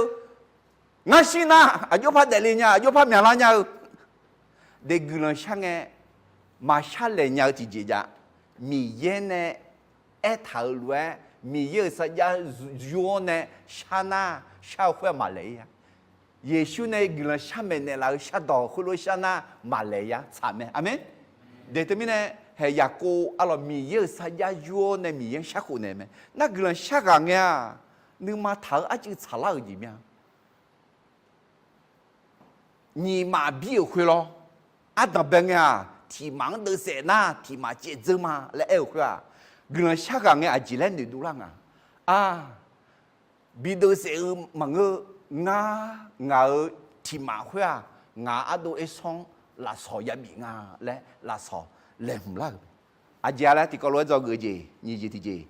nga xin na ayo pa để nha ayo pa mẹ la nha để gương sang nghe mà sang lệ nhau thì gì vậy mi ye nè et thảo lúa mi ye sa ya duo nè sana sao phải mà lệ ya Giêsu nè gương sang mẹ nè là sa đỏ khôi sana mà lệ ya chả mẹ amen để tới nè hay ya cô alo mi ye sa ya duo nè mi ye sa khô nè mẹ na gương sang cái nghe nhưng mà thảo á chỉ chả là gì mẹ你嘛必会咯，啊那边啊，提忙的些那，提嘛节奏嘛，来爱会啊，人下个个啊，只来你都让啊，啊，比的些忙个我提嘛会啊，我都一双拉手一面啊，来拉手来唔啦，啊家咧，啲個攞咗個字，你知啲字，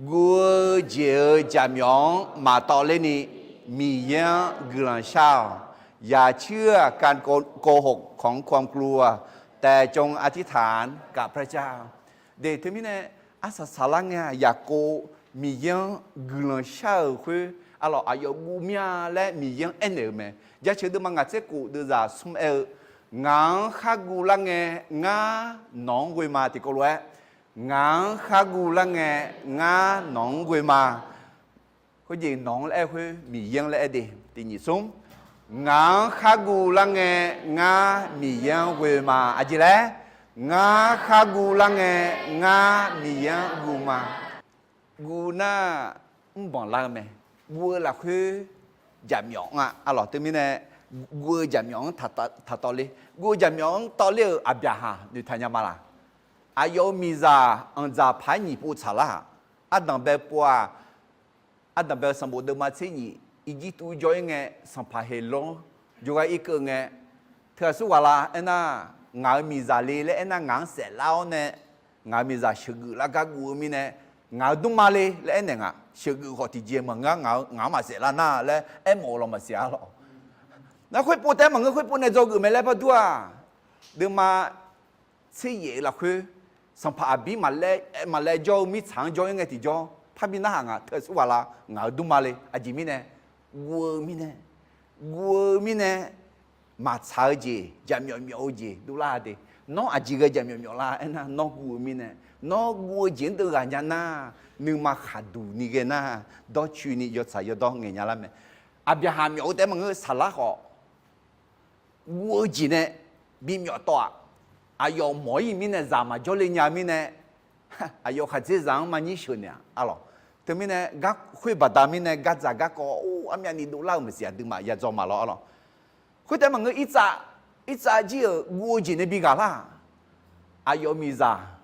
我就咁樣嘛到咧你米樣人少。อย่าเชื่อการโกหกของความกลัวแต่จงอธิษฐานกับพระเจ้าเดี๋ยวที่นี่อาสาสลังเนี่ยอยากโกมียังกลัวเชื่อคืออะไรอายุบูมีและมียังเอ็นเอไหมอย่าเชื่อดูมังงะเจ้ากูดูจากสมัยงานข้ากูลังเงงาน้องเวมาติโกลัวงานข้ากูลังเงงาน้องเวมาเขาจีน้องและคือมียังและเดีติญิสมงาข้ากูลังเงงามียังเวมาอาจิเลงาข้ากูลังเงงามียังกูมากูน่าบอกละไหมกูละคือจำยองอ่ะอะไรตัวนี้เนี่ยกูจำยองถ้าตอเลยกูจำยองตอเลยอาบยาฮะดูทันยามาละอายุมีซาอันซาพายญี่ปุ่นชาละอันดับแบบปัวอันดับแบบสมบูรณ์มาเช่นนี้อีจิตูจอยเงี้ยสัมภาระลงจอยอีกเงี้ยเธอสุวาลาเอ็น่างานมีซาลีและเอ็น่างานเสร็จแล้วเนี่ยงานมีซาชื่อแล้วก็กูมีเนี่ย ngào đúng mà lê lẽ này ngà sự cứ họ thì gì mà ngào mà sẽ là na lẽ em mồ lo mà sẽ lo nó khuyết bút thế mà người khuyết bút này do gửi mày lấy bao đua đừng mà xây dựng là khuyết sang phá bí mà lấy cho mi sáng cho những cái thì cho phá bí na hàng à thật sự là ngào đúng mà lê à gì mi nè guo mi nè mà sao gì giảm nhỏ gì đủ là đi nó à chỉ cái giảm nhỏ là anh nó guo mi nè nó guo diễn từ cái nhà na nhưng mà khá đủ như cái na đó chuyện này giờ sai giờ đó nghe nhà làm mẹ à bây giờ nhỏ thế mà người xả lá họ guo gì nè bị nhỏ to à giờ mỗi mình nè giảm mà cho lên nhà mình nè à giờ khá dễ dàng mà như thế nè alo thế mình nè gác khuya bắt đầu mình nè gác giá gác có ô anh em đi đủ lâu mà xả đừng mà giờ cho mà lo alo khuya thế mà người ít ra chỉ guo gì nè bị gà la à giờ mi ra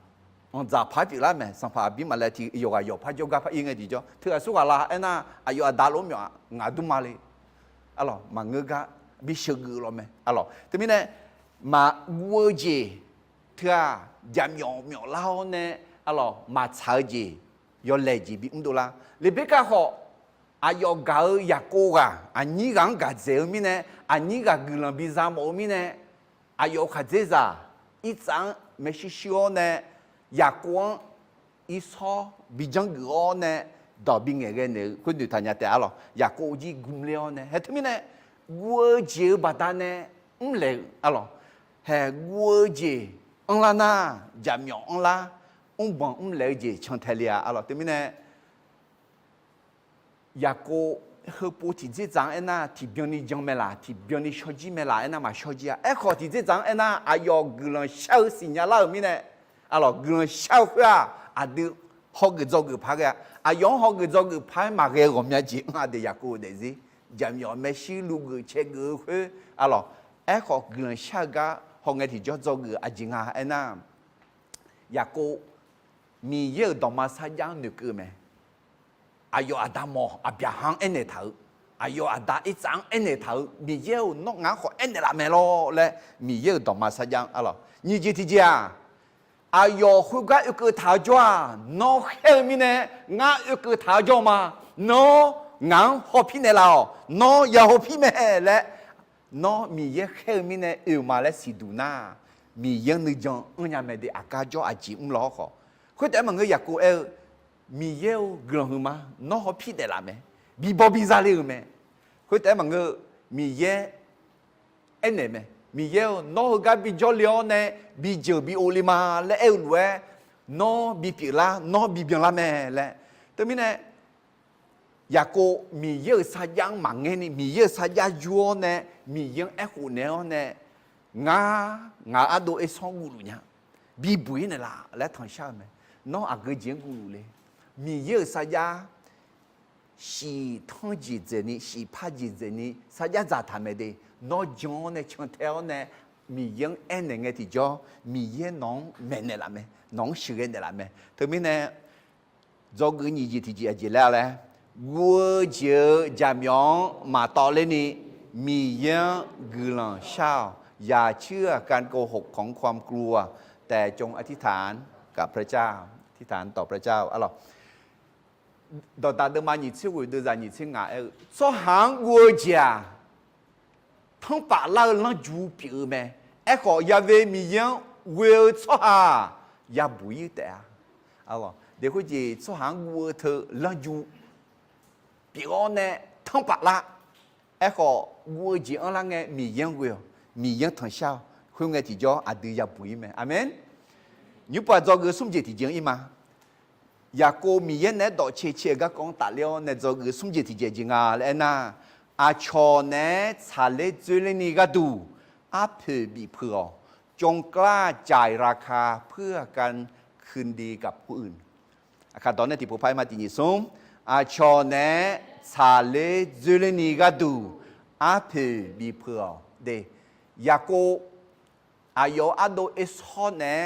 ông già phải bị làm mẹ, sang phải bị mà lại thì yêu phải cho gặp phải yên cái gì cho, thứ là số là anh à yêu đã lốm nhỏ, ngã đúng mà đi, alo mà người ta bị sơ gừ rồi mẹ, alo, thế mình này mà mua gì, thứ là giảm nhỏ lao nè, alo mà xài gì, yêu lấy gì bị ung đô la, lấy biết cái họ, yêu gạo ya cô à, nhỉ gạo gạo dẻo mình nè, nhỉ gạo gừ làm bị giảm ốm mình nè, yêu khát dễ ra, ít sáng mấy xíu nè. nhà quan ít so bị chẳng gỡ nè đó bị nghe cái nàyคนดูทางญาติอะไรอยากกูจีกุมเลี้ยวเนี่ยเฮ้ยทำไมเนี่ยวัวเจียวบัดเนี่ยเลยอะไรเฮ้ยวัวเจียวละนะจำยองละบังเลยเจีช่างเทลียอะไรทำไมเนี่ยอยากกูเฮ้ยพูดที่จะจังเอ็น่ะที่เบียนี่จังไม่ละที่เบียนี่ชอบจีไม่ละเอ็น่ะมาชอบจีอ่ะเอ้ขอที่จะจังเอ็น่ะอายกกุลเช่าสิญญาละมีเนี่ยalors người sau khi à được họ cái cho cái phá cái à giống họ cái cho cái phá mà cái gồm nhà chị mà để nhà cô để gì giảm nhỏ mấy xí lu cái chế cái khuê alors ấy họ người sau cái họ nghe thì cho cái à chị à anh à nhà cô mi yêu đồng mà sao giang được cái mẹ ayo ada mo abia hang ene thử ayo ada ít sáng ene thử mi yêu nó ngã họ ene là mẹ lo lẽ mi yêu đồng mà sao giang alors như vậy thì gì à ayo huga uk thảo cho nó khéo mi nè ngã uk thảo cho mà nó ngang họ phi nè lao nó ya họ phi mẹ lẽ nó mi ye khéo mi nè yêu mà lẽ si du na mi ye nữ chồng anh nhà mẹ để aka cho anh chị lo khó khuyết để mà người giặc cô yêu mi yêu gần mà nó họ phi để làm mẹ bị bỏ bị ra liền mẹ khuyết để mà người mi ye anh này mẹ mi yêu nó cái bị cho liao nè bị giờ bị olima lẽ yêu lúa nó bị bị la nó bị biển la mẹ lẽ tôi mi nè ya cô mi yêu sa giang mang nghe nè mi yêu sa giang vua nè mi yêu ác hủ nèo nè ngã ado ấy xong gulu nhá bị bụi nè là lẽ thằng sao mẹ nó à cái chuyện gulu lẽ mi yêu sa giang si thằng gì thế này si phá gì thế này sa giang giả tham mẹ đi nó giòn này chọn theo này mi yên anh này nghe thì cho mi yên nóng mẹ này làm mẹ nóng sữa này làm mẹ thế mình này do cái gì thì chỉ là lẽ vua chưa giảm nhỏ mà to lên đi mi yên gửi lòng saoอย่าเชื่อการโกหกของความกลัวแต่จงอธิษฐานกับพระเจ้าอธิษฐานต่อพระเจ้าอะไรต่อตาเดิมมาหนีเชื่อดูใจหนีเชื่องาสหางวัวเจ้าทั้งป่าเล่าลังจูปีแม่ไอ้ขอยาเวมียังเวลสหายาบุยแต่อะไรเดี๋ยวเขาจะสหางวัวเธอลังจูปีอ๋อเนี่ยทั้งป่าละไอ้ขอวัวจีอันละไงมียังเวลมียังทั้งเช้าคุณไงที่จ่ออาดือยาบุยแม่อาเมนยุบปัจจุบันสมเจติเจียงอีมาอยากโกมียังเนี่ยดอกเชี่ยก็กองตาเลี้ยวเนี่ยจอสมเจติเจียงจริงอ่ะแล้วนะอาชอเนี่ยชาเลจุลนี่ก็ดูอาเพื่อบีเพื่อจงกล้าจ่ายราคาเพื่อการคืนดีกับผู้อื่นอาคาตอนนี้ที่ผู้พายมาตินิสมอาชอเนี่ยชาเลจุลนี่ก็ดูอาเพื่อบีเพื่อเดอยากโกอายุอาโดเอสฮอนเนี่ย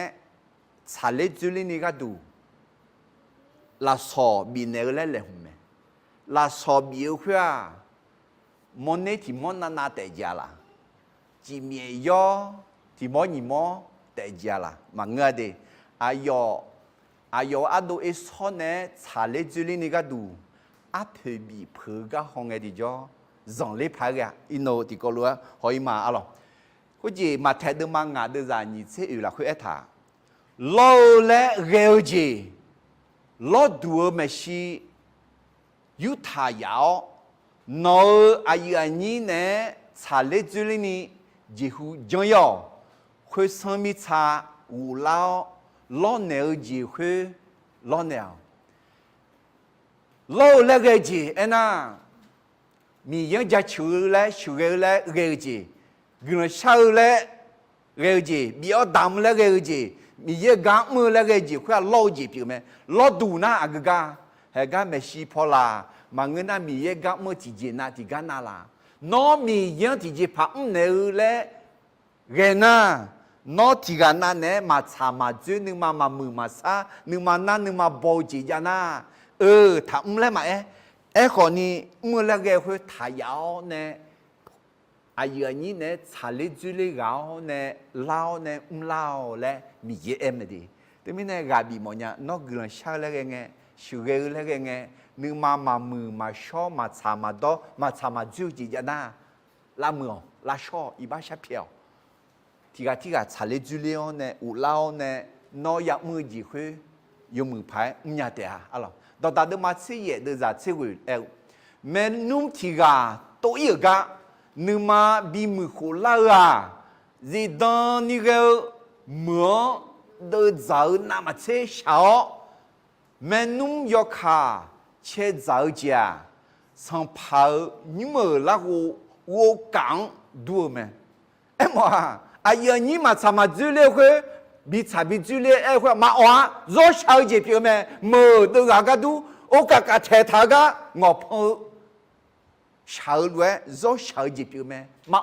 ชาเลจุลนี่ก็ดูลาสอบีเนอร์เล่หุ่มเมลาสอบีเพื่อมอนเนที่มอนนาแต่ยาละจีเมียยอที่มอนี่มอแต่ยาละมังเงาเด阿有阿都一说呢，查理这里那个都，阿皮比皮个红个的叫，让你拍个，因为这个路可以嘛阿咯，或者嘛睇到嘛牙的人，你这有啦会他，老了了解，老多没事，有他要，那阿有你呢，查理这里呢，几乎重要，会上面查无老。老鸟机会，老鸟，老那个机，哎呐，米养家求来求来个机，跟烧来个机，米要打木那个机，米也干木那个机，快老机表面，老多那阿个个，还个没西坡啦，嘛个那米也干木几节那几个那啦，那米养几节怕唔鸟来，个呐。nó thì cả na nè mà chả mà chơi nhưng mà mừ mà xa nhưng mà na nhưng mà bầu chỉ ra na thằng lấy mà còn ni mua là cái hơi thả giáo nè giờ ni nè chả lấy chơi lấy gạo nè lao nè lao nè mi dễ em này đi thế mình nè gà bị mọi nhà nó gần sao lấy cái nghe sửa cái lấy cái nghe nhưng mà mừ mà so mà chả mà chơi chỉ ra na là mừ là so iba sắp phiêu thì cái trả lời dữ liệu này, u lao này, nóyak mưa gì khơi, dùng mưa phải, nhà thế à, alo, đó ta được mà xây dựng được ra xây dựng, men nung thì tối nhưng mà bị mưa khô la gì đó như cái mưa được giàu nằm chế sao, men nung yok chế giàu chia, sang phao nhưng mà là wo cảng đua men, em à giờ ni mà sao mà dữ liệu khơi bị dữ liệu khơi mà rồi sao chỉ biểu mẹ mở từ cái đó ô cả thế thà cái ngọc hơ sao vậy rồi sao chỉ biểu mẹ mà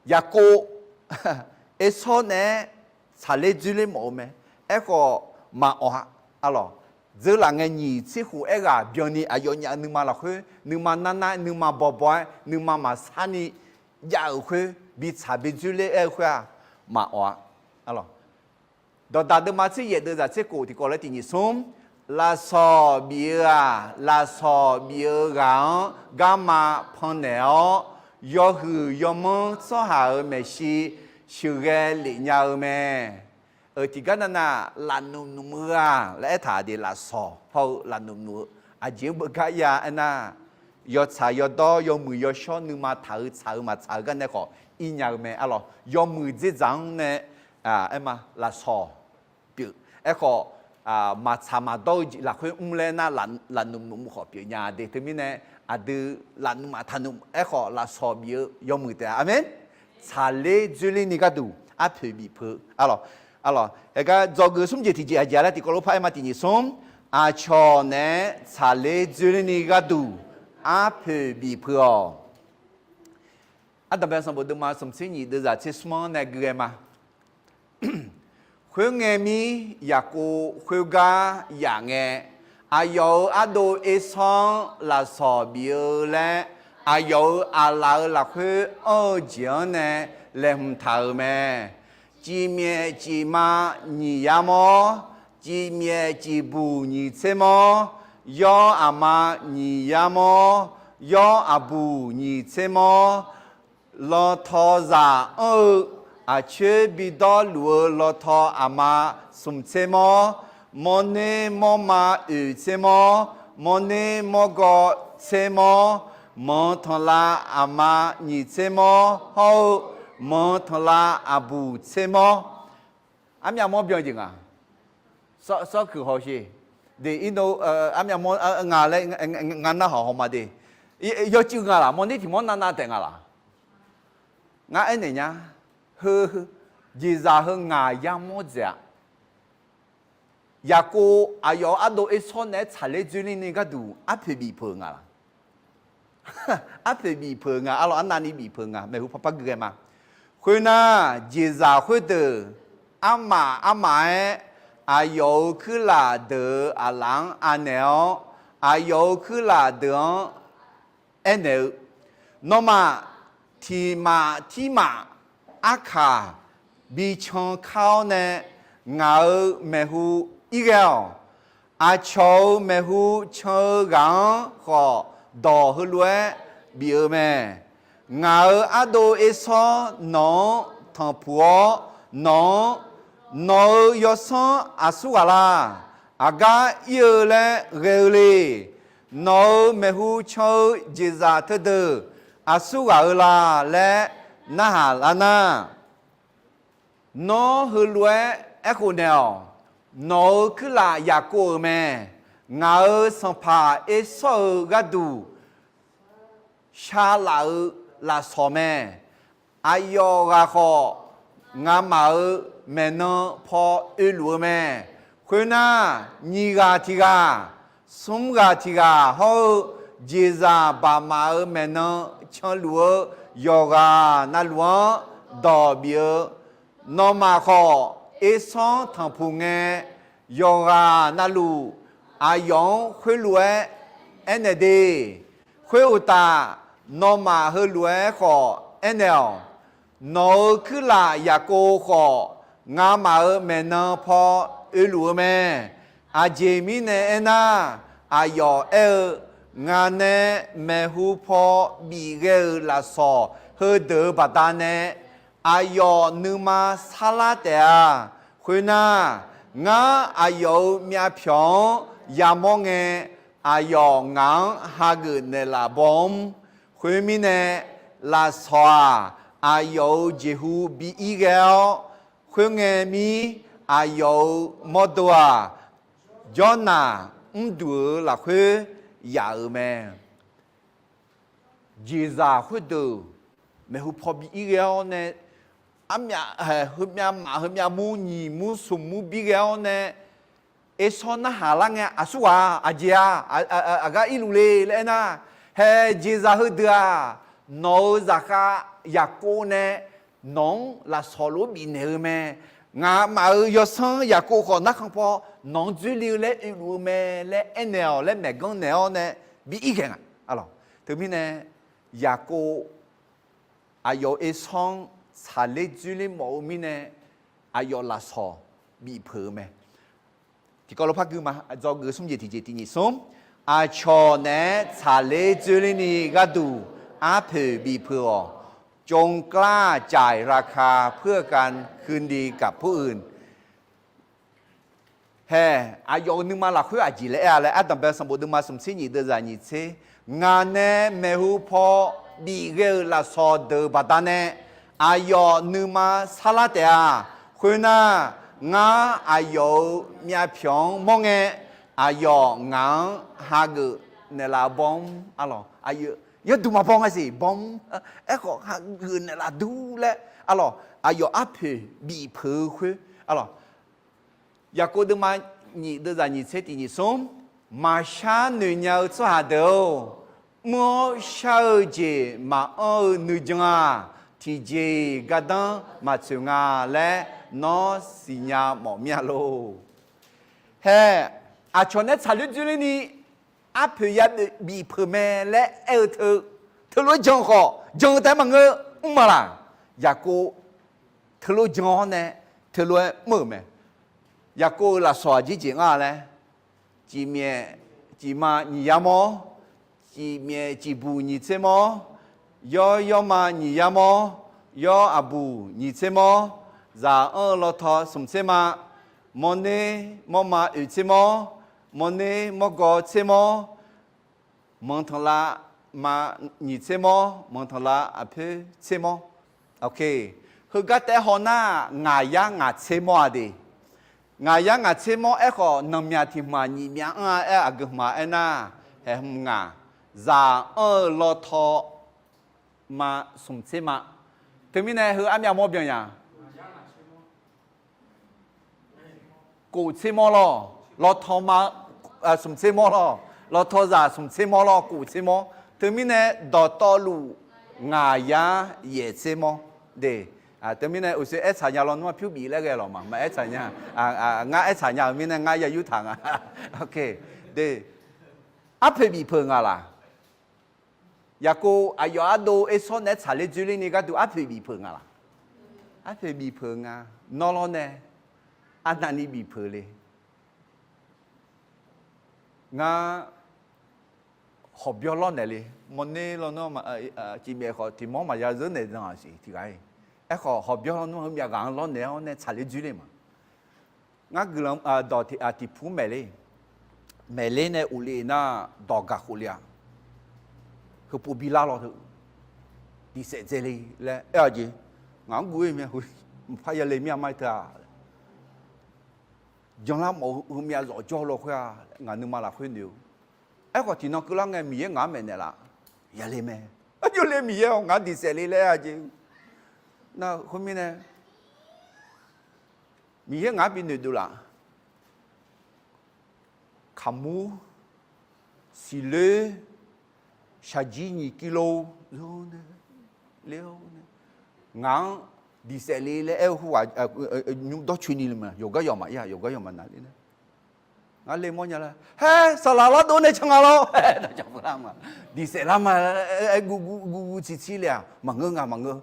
ya cô ấy số này trả lời dữ liệu mẫu mẹ có mà alo giờ là ngày nhị chỉ khu cái biểu ni giờ nhà nhưng mà là khơi nhưng mà nana nhưng mà bò nhưng mà sani ya khơi bị trả bị dữ liệu khoa mà alo đó ta được mà chỉ được ra chỉ cổ thì có lẽ thì nhỉ sum là so bia gamma panel yo hư yo mong so hà mẹ si siêu ghê lì nhau mẹ thì cái này là nung mưa lẽ thà thì là so hậu là nung mưa chỉ bữa cái anh na yo xài yo đó yo mười yo so nhưng mà thở cái này khó in nhau mẹ alo yo mười dễ dàng nè em mà là so biểu khó mà xả mà đâu là khơi lên na là nung khó biểu nhà để thế mình nè đưa là nung mà thằng nung khó là so biểu yo mười thế amen xả lệ dưới lên này cái đủ phê bị phê alo cái do cái sum gì thì chỉ là thì có lúc phải mà thì sum cho nè xả lệ dưới lên này cái đủ phê bị phê đặc biệt là bộ đôi mà sum sinh nhị đưa ra chế small này cái mà khuyên nghe mi ya cô khuyên ga ya nghe ayo ado esong là so biểu lẽ ayo ala là khuyên ở chỗ này làm thầu mẹ chỉ mẹ chỉ ma nhị ya mo chỉ mẹ chỉ bu nhị chế mo yo ama nhị ya mo yo abu nhị chế mo lo thọ ra chưa bị đó lúa lo thọ ama sum chế mo mone mo ma chế mo mone mo go chế mo mo thọ la ama nhị chế mo hậu mo thọ la abu chế mo nhà mo biểu gì à sao cứ hỏi gì để ino nhà mo ngà lại ngà na họ mà đi yo chịu ngà là mo đi thì mo na tiền ngà là ngà anh này nhá hư gì ra hơn ngài yang mua giá, ya cô ayo ado eson này trả lời dưới này cái đủ áp bị phơi ngà, áp bị phơi ngà, alo anh nani bị phơi ngà, mấy hôm papa gửi mà, khơi na gì ra khơi từ, ama ấy, ayo cứ là từ alang anel, ayo cứ là từ anel, nó mà thì mà ác bị chọn khao nè ngạo mẹ hu 一个阿乔没胡车港和道和路比尔咩，我阿多一说农汤铺农要上阿苏阿啦，阿个有嘞热嘞，农没胡车吉扎特的阿苏阿啦嘞那哈啦那。nó hư lúa ác hồ nào nó cứ là nhà cô mẹ ngã sang phá ế sơ gà đủ xa là sọ mẹ ai yo gà khó ngã mà mẹ nó phó ế lúa mẹ khuyên na nhì gà thì gà sum gà thì gà hô dì ra bà mà mẹ nó cho lúa yo gà na lúa đỏ bia nó mà khó ế son thằng phụ nghe yoga na lu ayong khuê lúa nd khuê uta nó mà hơi lúa khó nl nó cứ là nhà cô khó ngã mà mẹ nó phò ế lúa mẹ à dê mi nè na ayo ngã nè mẹ hu phò bị ghê là sò hơi đỡ bà ta nè ayo numa salatea khuyna nga ayo mya phyon yamonge ayo nga hagu ne la bom khuymine la soa ayo jehu bi igel khuyenge mi ayo modwa jona ndu la khwe ya me jiza khudu me hu phobi igel ne amya hmya mu ni mu sum mu bigel ne esona halange asua ajia aga ilule lena he jiza hudra no zaka yakone non la solo bine me nga ma yo san yako ko na kan po non juli le ilu me le enel le megon ne ne bi igen alors termine yako ayo esong xa lê dư lê mẫu mi nè ayo là sò bị phở mẹ thì có lúc phát cứ mà do người sống gì thì gì nhỉ sống à cho nè xa lê dư lê nì gà đủ à phở bị phở จงกล้าจ่ายราคาเพื่อการคืนดีกับผู้อื่นแฮ่อายนึงมาหลักคืออาจีเลยอะไรอัตตาเบสมบูรณ์มาสมศิญิเดจานิเซงานเนเมหูพอบีเกลาซอเดบัตาเนอายนึงมาซาลาเตอาคุณน่างาอายมีอาพิองมองเงอายงาฮากเนลาบอมอะไรอายยดูมาบองไงสิบอมก็ฮากเนลาดูแลอะไรอายอัพบีเพอคืออะไรอยากกูดูมา你的人你猜的你说马上女鸟做下头莫小姐马女将啊提姐个当马上啊来那是呀毛面咯嘿啊从那查律这里呢啊培养的比婆妹来儿童特罗讲好讲在么个么啦อยากกู特罗讲呢特罗么咩อยากกูละสอจีจิงอ่ะเลยจีเมียจีมาหนียามอจีเมียจีบูหนีเซมอยอมาหนียามอยออาบูหนีเซมจาลอทอสมเซมามอเนมอมาอุเซมมอเนมอกอเซมมอนทละมาหนีเซมมอนทละอาเพเซมโอเคคือก็แต่หอหน้างายะงาเซมอดีงายงาเชมอเอขอนำยาทิมานีมีอาเออกมาเอนาเฮมงาจาลอทอมาสมเชมาถึงมีไหนคืออามีอมอบยังกูเชมอลอทอมาสมเชมอลอทอจาสมเชมอกูเชมอถึงมีไหนดอตอลูงายาเยเชมอเดแต่มีในอุตสาหะชายาลอนว่าผิวบีแล้วแกหรอมั้งไม่ชายางาชายามีในงายายุทางโอเคเดอัพเพบีเพิงอะไรอยากกูอายอดูไอ้ส่วนในชาเลจุลินี่ก็ดูอัพเพบีเพิงอะไรอัพเพบีเพิงนอลเนี่ยอันนั้นนี่บีเพิงเลย ngã học biểu lo này đi món này lo nó mà chỉ biết họ thì món mà giờ rất này là gì thì cái học biểu nó không biết gắng lo này họ này trả lời dữ mà ngã cái lòng đó thì phú mẹ lên này uli na đỏ gà uli à cứ phú bị la lo thôi đi sẽ chơi đi là gì ngã vui mẹ vui phải lấy mẹ mai thà trong lắm ông mẹ rõ cho lo khoa ngã nương mà là khuyên điều có thì nó cứ lắng nghe mía ngã mẹ này là ya lấy mẹ yo lấy mía ngã đi sẽ lấy là gì na không biết nè mía ngã bị nửa đô la kamu sile sajini kilo rồi nè leo nè ngã đi xe li lẽ hoa nhung đó chuyên đi mà yoga yoga mà nãy nè ngã lên món nhà là hey sao là đồ này chẳng alo nó chẳng làm mà đi xe làm mà gu chi lẹ mà ngơ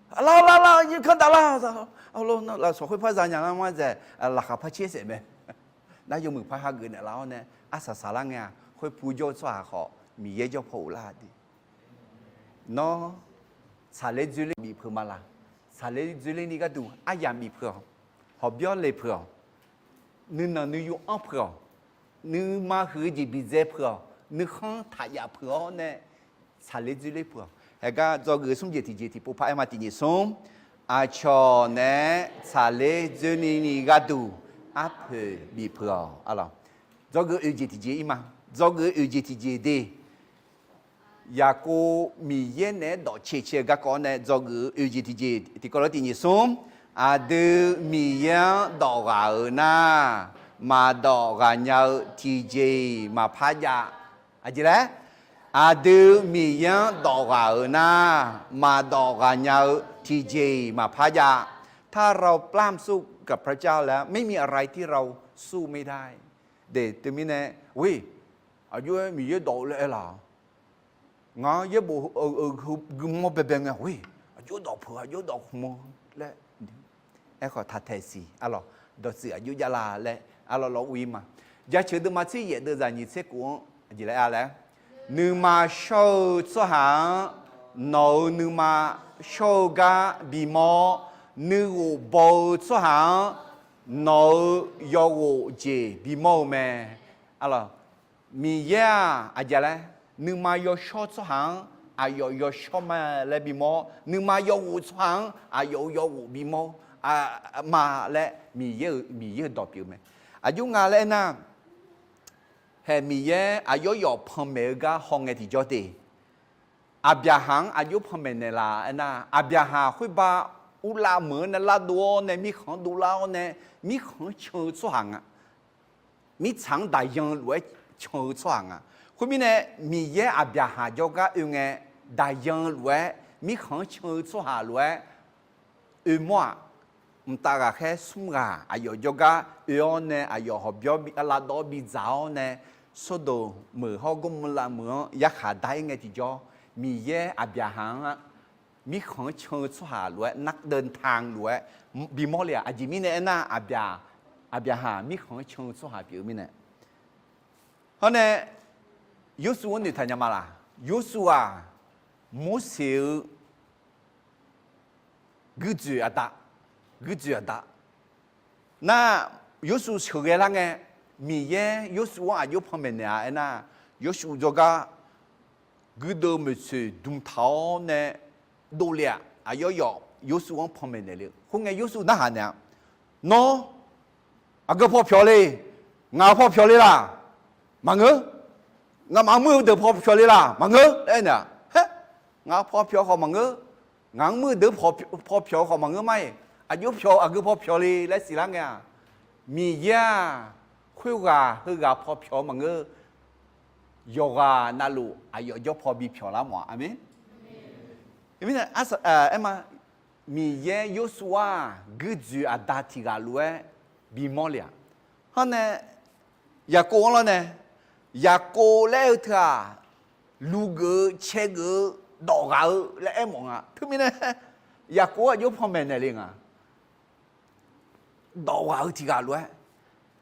la như con ta la alo nó là số khối phát ra nhà nó mà giờ là khá phát chia sẻ mẹ nãy giờ mình phát hàng người này lao nè sa la nghe khối phụ cho xóa họ mi ye cho phụ la đi nó xả lên dưới lên bị phơi mà là xả lên dưới lên đi cái đủ ai làm bị phơi họ biết lấy phơi nên là nếu yêu ăn phơi nếu mà hứa gì bị dễ phơi nếu không thay ya phơi nè xả lên dưới lên phơi hay cái do người sống gì thì bố phải mà thì sống cho nè xả lên dưới lên đi cái đủ áp phơi bị phơi alors do người gì mà do người gì đi ya cô mi yên nè đọ chế các con nè do người thì có nói tiếng Nhật đưa mi yên đọ gà na mà đọ gà nhau thì gì mà phá ya gì đấy đưa mi yên đọ gà na mà đọ gà nhau thì gì mà phá ya ถ้าเราปล้ำสู้กับพระเจ้าแล้วไม่มีอะไรที่เราสู้ไม่ได้เด็กตัวนี้เนี่ยวิอายุมีเยอะโตเลยล่ะงาเยอะบุกุมเบเบงอ่ะวิอายุโตเผื่ออายุโตมัวและขอทัดเทสีอะไรดอกเสืออายุยาลาและอะไรเราวิมาอย่าเชื่อตัวมาที่เยอะตัวใจยิ่งเสียกูอะไรอะไรนึกมาโชว์สหาโนนึกมาโชว์กาบีมอนึกบ่สหาโนยอวเจบีมอแม่อะไรมีเยอะอะไรนึกมายอชอสหังอายอยอชอมาและบีมอนึกมายอหูสหังอายอยอหูบีมอมาและมีเยอะดอกเดียวไหมอายุงานแล้วนะเห็นมีเยอะอายุยอพเมกาห้องเอติจอดีอาบยาหังอายุพเมเนลานะอาบยาหาคุยบ้าอุลาเหมือนลาดัวเนี่ยมีของดูลาวเนี่ยมีของเชิญสหังอ่ะมีฉังได้ยังรวยเชิญสหังอ่ะคุณมีเนี่ยมีเยอะอาบยาหาโยกะอยู่ไงได้ยังรวยมีของเชิญสหังรวยมั่วมันตากแค่สุ่มกาอายุโยกะเนี่ยอายุหอบยอบีลาดอบีจ้าเนี่ยสุดมือเขากุมละมือยักษ์หาได้ไงที่จอมีเยอะอาบยาหามีของเชิญสหังรวยนักเดินทางรวยบีมอเลยอาจิมีเนี่ยน่าอาบยาหามีของเชิญสหังเปล่ามีเนี่ยเพราะเนี่ยยูสุวันนี้ท่านยังมาละยูสุมุสิลกุจอัตน่ายูสุเชื่อละไงมีเยยูสุว่าอายุพอเป็นเนี่ยน่ะยูสุจะก็กุดมือถือดุมเท้าเนี่ยดูเลียอายุยอยูสุว่าพอเป็นเนี่ยคงไงยูสุน่าหันเนี่ยโนอาก็พอเพียวเลยงาพอเพียวเลยล่ะมังเอองามังมือเดือพอเพียวเลยล่ะมังเอเอ้เนี่ยเฮ้งาพอเพียวเขามังเอางามือเดือพอเพียวเขามังเอไม่อายุเพียวอาก็พอเพียวเลยและสิละไงมีเยอะคุยกันคือกาพอเพียวมังเอโยกานาลูอายุยพอบีเพียวละหมออามินอามินเอ็มมีเยอะยุสวากุจูอาดาติกาลุเอบีมอลเลยฮะเนี่ยอยากโกงแล้วเนี่ยอยากโกงแล้วเถอะลูกเชกดอกแล้วเอ็มมองอ่ะถึงมีเนี่ยอยากโกงอายุพอแม่เนี่ยเลยอ่ะดอกที่กาลุเอ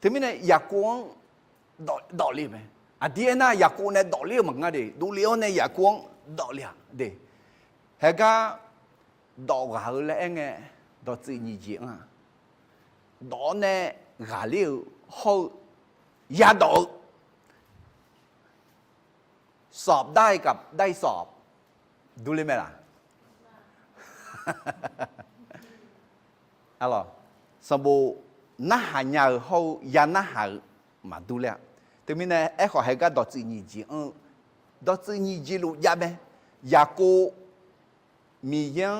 ถึงมีเนี่ยอยากโกงดอกเลยไหม dia na ya ko ne do le ma nga de du le ne ya ko do le de he ga do ga le nge do zi ni ji a do ne ga le ho ya do สอบได้กับได้สอบดูเลยไหมล่ะ alors สมบูน่าหายาเขายาน่าหามาดูเลยแต่ไม่แน่ไอ้ขอให้ก็ดอจีนีจีดอจีนีจีรู้ยาไหมยากูมียัง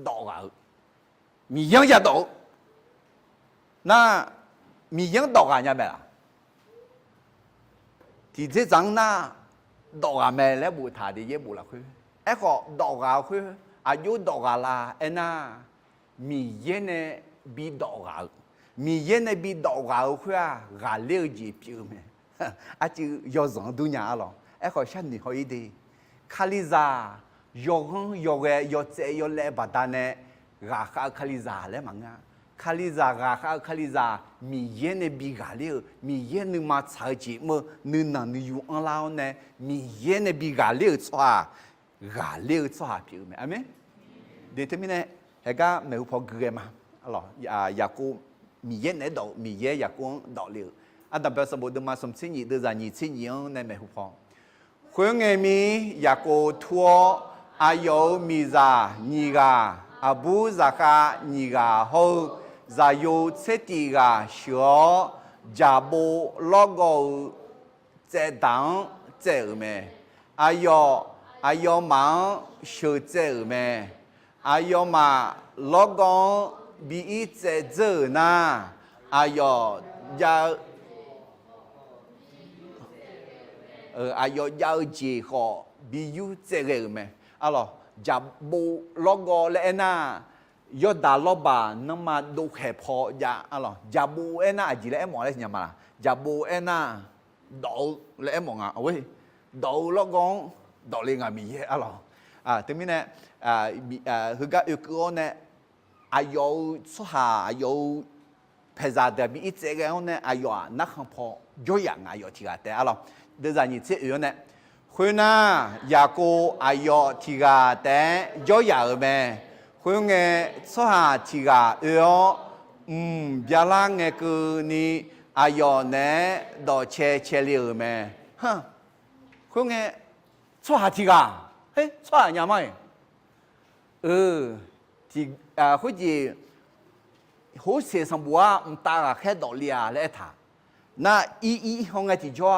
ดอกมียังยาดอกน่ามียังดอกอะไรไหมล่ะที่这张那 ดอกแม่แล้วบูถาดีเยบูละคือไอ้ก็ดอกคืออายุดอกลาเอ็น่ามีเย็นบีดอกมีเย็นบีดอกคือกาเลี้ยจีพิวเมอาจจะยอดสังดุนยาหรอไอ้ก็ฉันนี่เขาอีดีคาลิซายองยอเกยอเจยอเล่บัดานเราคาคาลิซาแล้วมั้งอ่ะคาลิซาราคาคาลิซามีเย็นบีกาเลี้ยมีเย็นมาใช้จีมือนึกนั่นอยู่อันแล้วเนี่ยมีเย็นบีกาเลี้ยชัวกาเลี้ยชัวผิวไหมอ่ะไหมเดี๋ยวที่มีเนี่ยเฮก้าไม่รู้พอเกลือมาอ๋ออยากกูมีเย็นในดอกมีเย็นอยากกูดอกเลี้ยอันดับสมบูรณ์มาสมสิ่งนี้เดือนนี้สิ่งนี้เนี่ยไม่รู้พอคนเงี้ยมีอยากกูทัวอายุมีซานีกาอาบูซากานีกาโฮจะอยู่เสติกาชัวจะบูโลโก้เจดังเจอไหมอายุมังชื่อเจอไหมอายุมาโลโก้บีเจเจอนะอายุยาวอายุยาวจีขอบียูเจอไหมอะไรจะบูโลโก้เล่นนะยอดดาลบาน้ำมาดูแค่พอยาอะไรจะบูเอ็น่าจีเล่หมอเลยสิยังมาละจะบูเอ็น่าดูเล่หมออ่ะเว้ยดูแล้วก็ดูเรื่องมีเยอะอะไรแต่ไม่เนี่ยคือก็อยู่ก็เนี่ยอายุสุดอายุเพศาเดียบีอีเจกันเนี่ยอายุนักขับพอยอย่างอายุที่กันแต่อะไรเดี๋ยวจะนี่เชื่อเนี่ยคุณน่ะอยากกูอายุที่กันแต่ย่อยอย่างไหมคุณเงี้ยสหาที่กาเบลาเงี้ยคือนี่อายุเนี่ยดอเชเลียวไหมฮะคุณเงี้ยสหาที่กาเฮ้ยสหาอย่างไรที่คุณจีหัวเสียสมบัติตาแค่ดอเลียเลยท่าน่ะอีห้องไงที่จ้า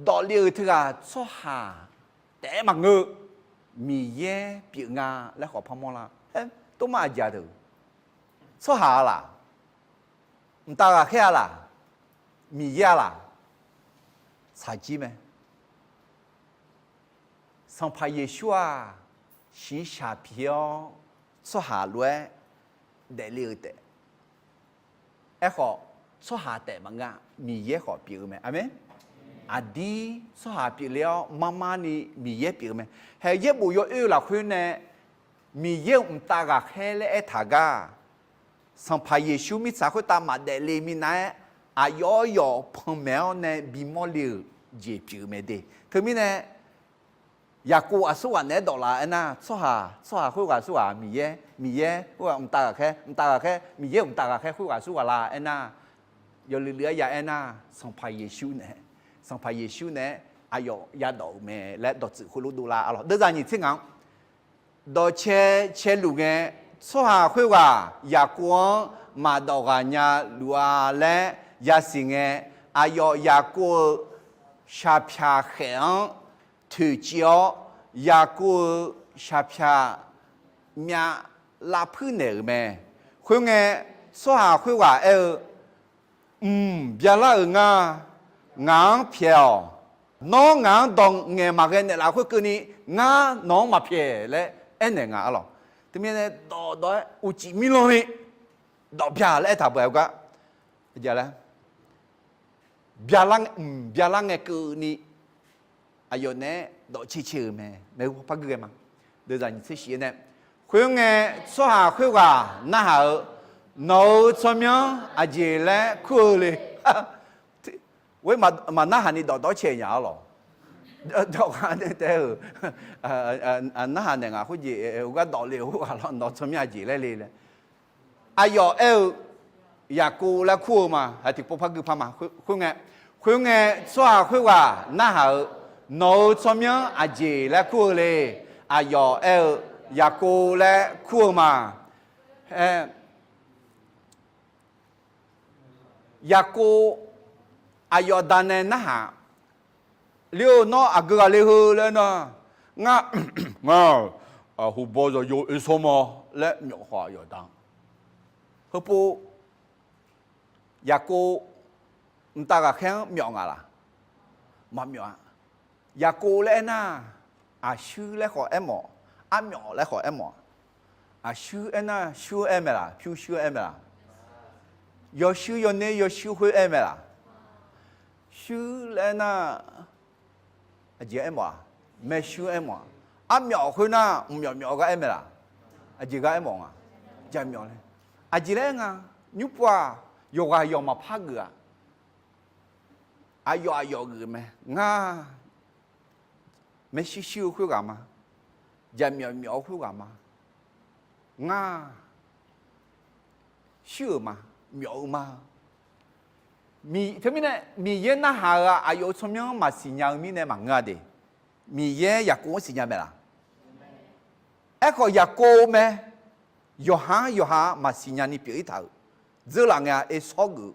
ดอเลียวที่กาสหาแต่มังเงอมีเย่ปีงาและขอพมละ都嘛家头，说下啦，唔打个开啦，米呀啦，菜鸡咩？上拍耶稣啊，洗下票，说下来，得了的，一个说下得么个米耶个表咩？阿咩？阿弟说下表了，妈妈你米耶表咩？系一部要二啦圈呢？มีเยอะตากาแค่เล่ถากาสัมภาเยชูมิสาคุตามาเดลีมินายอายอยอพงแมวในบิมอลิวเจ็บผิวไม่ดีคือมิเนี่ยอยากกูอาสุวรรณเนี่ยดอลลาร์นะสหาคุยกับสุวรรณมีเยอะคุยกับตากาแค่มีเยอะตากาแค่คุยกับสุวรรณนะยอเหลือๆอย่างนะสัมภาเยชูเนี่ยอายอยาดอกเมและดอกจืดคุรุดูลาอ๋อเดี๋ยวจะนี่ที่งั้นดอเชลูเงสหาคุยว่าอยากกวนมาดอกกันยาลัวและยาสิงเงอายอยากกูชาพยาเขียงถือเจียวอยากกูชาพยามีลาพื้นเหนือแม่คุยเงสหาคุยว่าเบียละงางเพียวน้องงางดองเงมาเกนเนี่ยเราคุยกันนี่งาน้องมาเพียเลยเอ็นเนี่ยอะไรที่มีเนี่ยดออุจิมิโลนี่ดอกพิาเลยถ้าแบบก็จะอะไรพิาลังเนี่ยคือนี่อายุเนี่ยดอกชื่อแม่ไม่รู้พักเกินมั้งเดี๋ยวจะนี่สิ่งเนี่ยคุยเนี่ยสหาคุยว่าน่าหาโน้ตสมัยอาเจเลยคุยเลย为嘛那喊你多钱呀咯？到喊的都那喊的啊，或者我到了我到什么样子来嘞？哎呦呀姑来哭嘛，还得不怕个怕嘛，会说会话那好，弄什么啊子来哭嘞？哎呦呀姑来哭嘛，呀姑哎呦当然那哈。liu no agak liu le na nga hu bo zo yo isomo le myo hwa yo dang hu po ya ko nta ga khen myo nga la ma myo ya ko le na a shu le kho emo a myo le kho emo a shu na shu emela phu shu emela yo shu yo ne yo shu hu emela shu le na à chị em à mẹ xưa em à mèo khơi na mèo cái em là à chị cái em à chị mèo này à chị đấy nga nhúc qua yoga yoga mà phá gửa à yoga mẹ nga mẹ xưa khơi cả mà chị mèo khơi cả mà nga xưa mà mèo mà thế mi ye na ha à yo chom yang mà xin nhau mi ne mà nga de mi ye ya ko xin nhau me la e ko ya ko me yo ha mà xin nhau ni pi ta zơ la nga e so gu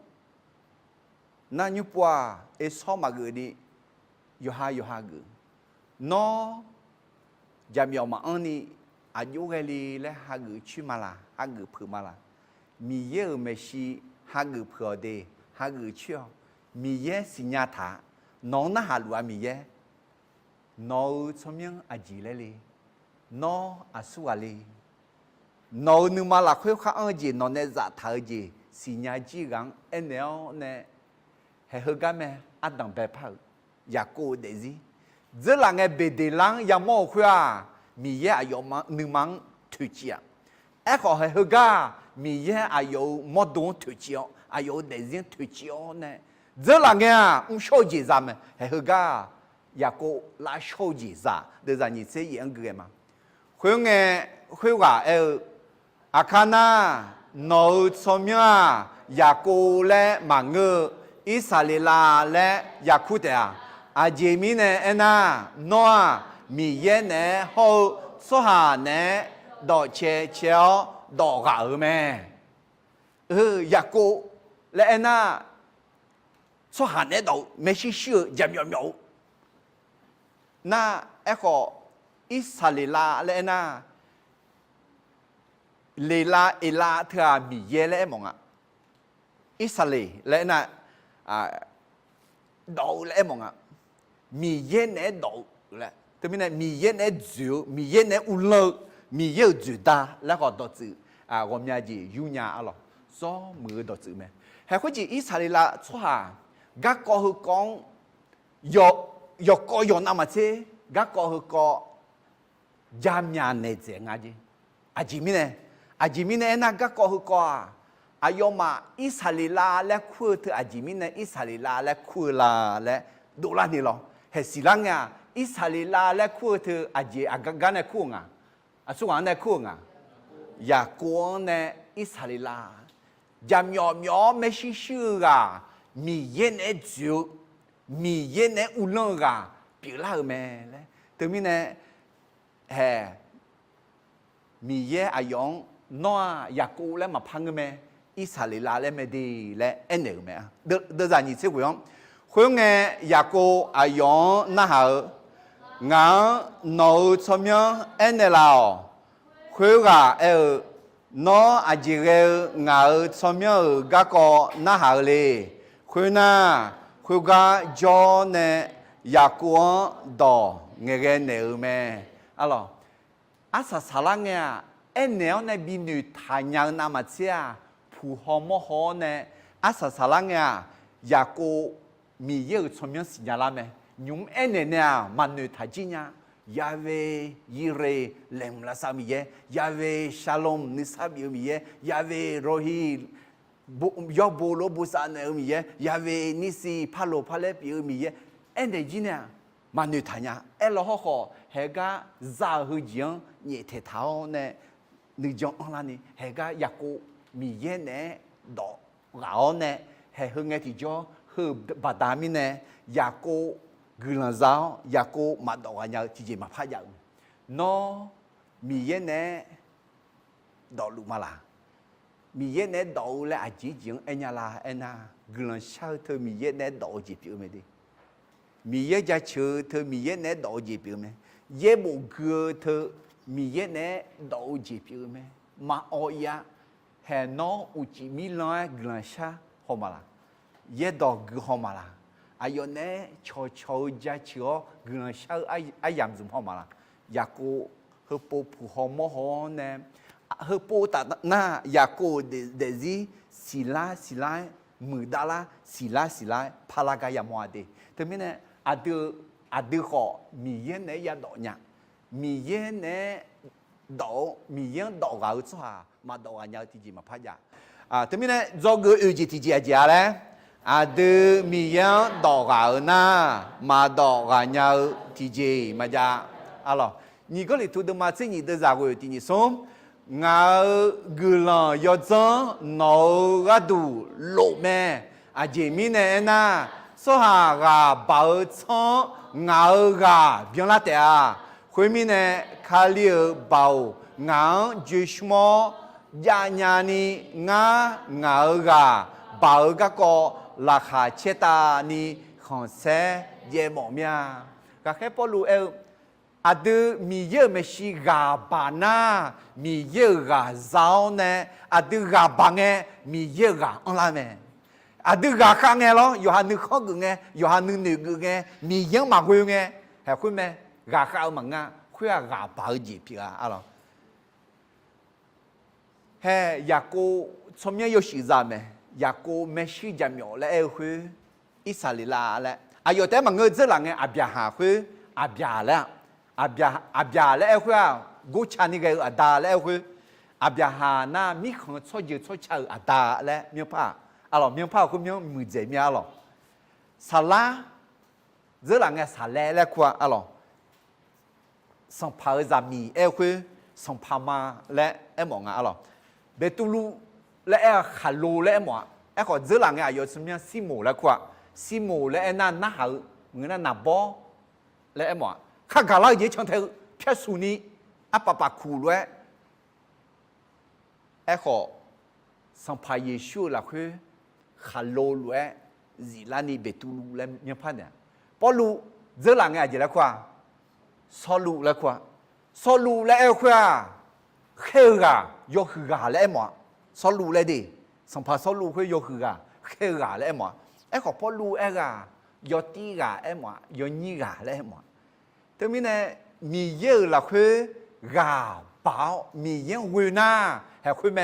na nyu pwa e so ma gu di yo ha gu no ja mi ma an ni a yo ge li le ha gu chu ma la ha gu phu ma la mi ye me shi ha gu phu de ha gửi chưa mi ye xin nhà thả nó na hà lúa mi ye nó chôm yang à gì lấy li nó à su à li nó nếu mà là khuyết khá gì nó nên giả thở gì xin nhà chỉ gắng em néo nè hay hơn cái mẹ ăn đằng bè phở ya cô để gì giờ là nghe bề đề lăng ya mò khuyết mi ye à yo mà nếu mang thử chia ai có hay hơn cái mi ye à yo mót đông thử chia à yo để riêng thử chiếu này giờ là nghe show gì ra mà hay hơn cả ya cô là show gì ra để ra như thế gì cái mà khuyên nghe khuyên cả akana nấu xong nhá ya cô lẽ mà ngơ Israel lẽ ya khu tệ à chị mi nè anh nó mi ye nè hậu số hà nè đỏ che chéo đỏ gạo mẹ ya cô lẽ na số hàn ở đâu mấy sự sự giảm nhỏ na echo Israel lẽ na ela thà mi ye lẽ mong à Israel lẽ na đâu lẽ mong à mi ye nè đâu lẽ thế mình này mi ye nè dữ mi ye nè ulo mi ye dữ ta lẽ họ đó chữ gồm nhà gì yu nhà à lo do mưa đó chữ mẹ hay có gì Israel cho hà gác có hư con yo có yo nằm mà chứ gác có hư có giam nhà này chứ ngay gì à gì mình na gác có hư có yo mà Israel lẽ khui thì à gì mình Israel lẽ khui là lẽ đô la này lo hay xí lăng à Israel lẽ khui thì à gì gác này khui à số anh này khui ya cô này Israel giảm nhỏ mấy sự à mi yên ở chỗ mi yên ở ulang à bị la mẹ đấy từ mình này hè mi yên ở yong nó ya cô lấy mà phăng mẹ Israel lấy mẹ đi lấy anh em mẹ đưa ra như thế vậy không khuyên nghe ya cô ở yong na hở ngã nấu cho nhau anh em nào khuyên cả nó à chỉ cái ngài cho nhau các con na hà lì khuyên cái cho nè ya quan đỏ nghe cái nẻo mẹ alo asa salang nghe em nẻo này bị nữ thay nhau nam mà chia phù hợp mò họ nè asa salang nghe ya cô mi yêu cho nhau xin nhà làm mẹ nhúng em nè mà nữ thay chi nha Yahweh Yireh lem la samiye Yahweh Shalom nisab yumiye Yahweh Rohi ยอโบโลบุษาเนอมีเยยาเวนิสีพาโลพาเลปีมีเยเอ็นเดจีเนี่ยมานุทัญญาเอลฮอเฮกาซาฮึจียงเยเทเท้าเนี่ยนึกจงอันละนี่เฮกายากูมีเยเนี่ยดอกเราเนี่ยเฮฮึงเงติจ่อฮึบาดามิเนี่ยยากูกุลันซาวยากูมาดอกอันยาที่จะมาพายาโนมีเยเนี่ยดอกลูมาลามีเยเนี่ยดอกและอาจีจิงเอ็นยาลาเอ็นนากุลันชาเธอมีเยเนี่ยดอกจีพิวไม่ดีมีเยจะเชื่อเธอมีเยเนี่ยดอกจีพิวไหมเยบุกเธอมีเยเนี่ยดอกจีพิวไหมมาออยาเฮนออุจิมิลอยกุลันชาฮอมาลาเยดอกกุฮอมาลาอายเนี่ยชอจะเชื่อกุลันชาอายามซุมฮอมาลายากูเฮปูผู้ฮอมฮอเนี่ยเฮปูตาหน้ายากูเดซีศิลามือดาลาศิลาพารากายามัวเดแต่ไม่เนี่ยอาดูขอมีเย็นเนี่ยยาดอกเนี่ยมีเย็นเนี่ยดอกมีเย็นดอกเอาชัวมาดอกอันยาวที่จีมาพายาแต่ไม่เนี่ยจอกูจีที่จีอาจารย์เลยอาดูมีเย็นดอกเอาหน้ามาดอกอันยาวที่จีมาจาอะไร你个里头的嘛，这你的咋个的你送？我个人要走脑个都路咩？啊，前面呢那说下个包仓我个别拉的啊，后面呢卡里包我就什么呀呀呢我个包个ราคาเชตานี่ของแซ่เย่หมอเมียก็แค่พอรู้อาดูมีเยอะไม่ใช่กาบานามีเยอะกาเจ้าเนี่ยอาดูกาบังเงมีเยอะกาอันละเมอาดูกาข้างเงล้อยู่หันนึกข้อกูเงอยู่หันนึกนึกกูเงมีเยอะมากกูเงเฮ้คุณแม่กาข้าวมังงะคุยกาบาจีพี่อะไรเฮ้อยากกูสมัย有时间没อยากกูไม่ใช่จำยอแล้วคืออิสราเอลแล้วอายุแต่มันเงินเจริญเงอาบยาหาคืออาบยาแล้วอาบยาแล้วคือกูชานี่ก็อาดาแล้วคืออาบยาหาหน้ามีของช่วยยืดช่วยเชื่ออาดาแล้วมีผ้าอะไรมีผ้าคือมีมือเจมีอะไรสาระเจริญเงสาระแล้วคืออะไรสัมภาระจามีคือสัมภามาและมองอะไรเบตุลูและฮัลโหลและหมอก็เจอหลังอายุสมัยซิโมแล้วกว่าซิโมและนั่นน่าหาเงินน่าบอและหมอข้ากาลาเยชังเทเพียสุนีปะคูเลยก็สัมภาเยชูละคือฮัลโหลเลยจิลานีเบตุลูและยังพันเนี่ยพอลูเจอหลังอายุแล้วกว่าสอลูแล้วกว่าสอลูและกว่าเข่กายกกาและหมอสรุปเลยดิสัมภาษณ์สรุปคือยกคือกาเขกาเลยหมอขอพอรู้กายอตีกาหมอยอนี่กาเลยหมอแต่มีเนี่ยมีเยอะละคือกาเปล่ามีเยอะวินาเห็นคุยไหม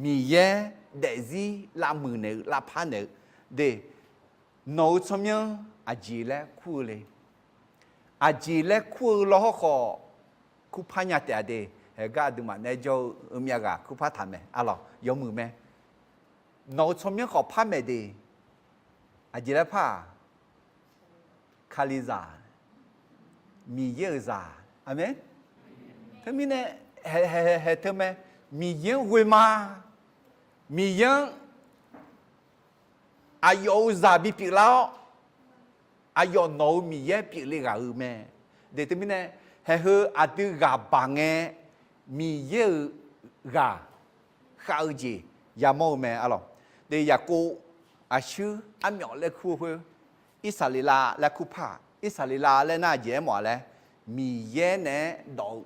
มีเยอะเดซี่ละมือเนื้อละพันเนื้อเดโน้ตสมัยอาจีเล่คู่เลยอาจีเล่คู่เราขอคู่พันยาแต่เดเฮก็ดูมาในจอมีอะไรคุณพัฒน์ไหมอะไรยกมือไหมน้องชมยังขอพัฒน์ไหมดีอาจจะพัฒน์คาลิซามีเยอะซาอเมนถ้ามีเนี่ยเฮเธอไหมมีเยอะวิมามีเยอะอายุซาบิปิแล้วอายุน้องมีเยอะปิเลยกับแม่เดี๋ยวถ้ามีเนี่ยเฮอาดูกับบังเงมีเยอะกาข้าวจียามอแม่อะไรเดี๋ยวอยากกูอาชื่ออันหยอเล็กคู่เพื่ออิสราเอลและคู่ผ้าอิสราเอลและน่าเยอะหมดเลยมีเยอะเน่ดอก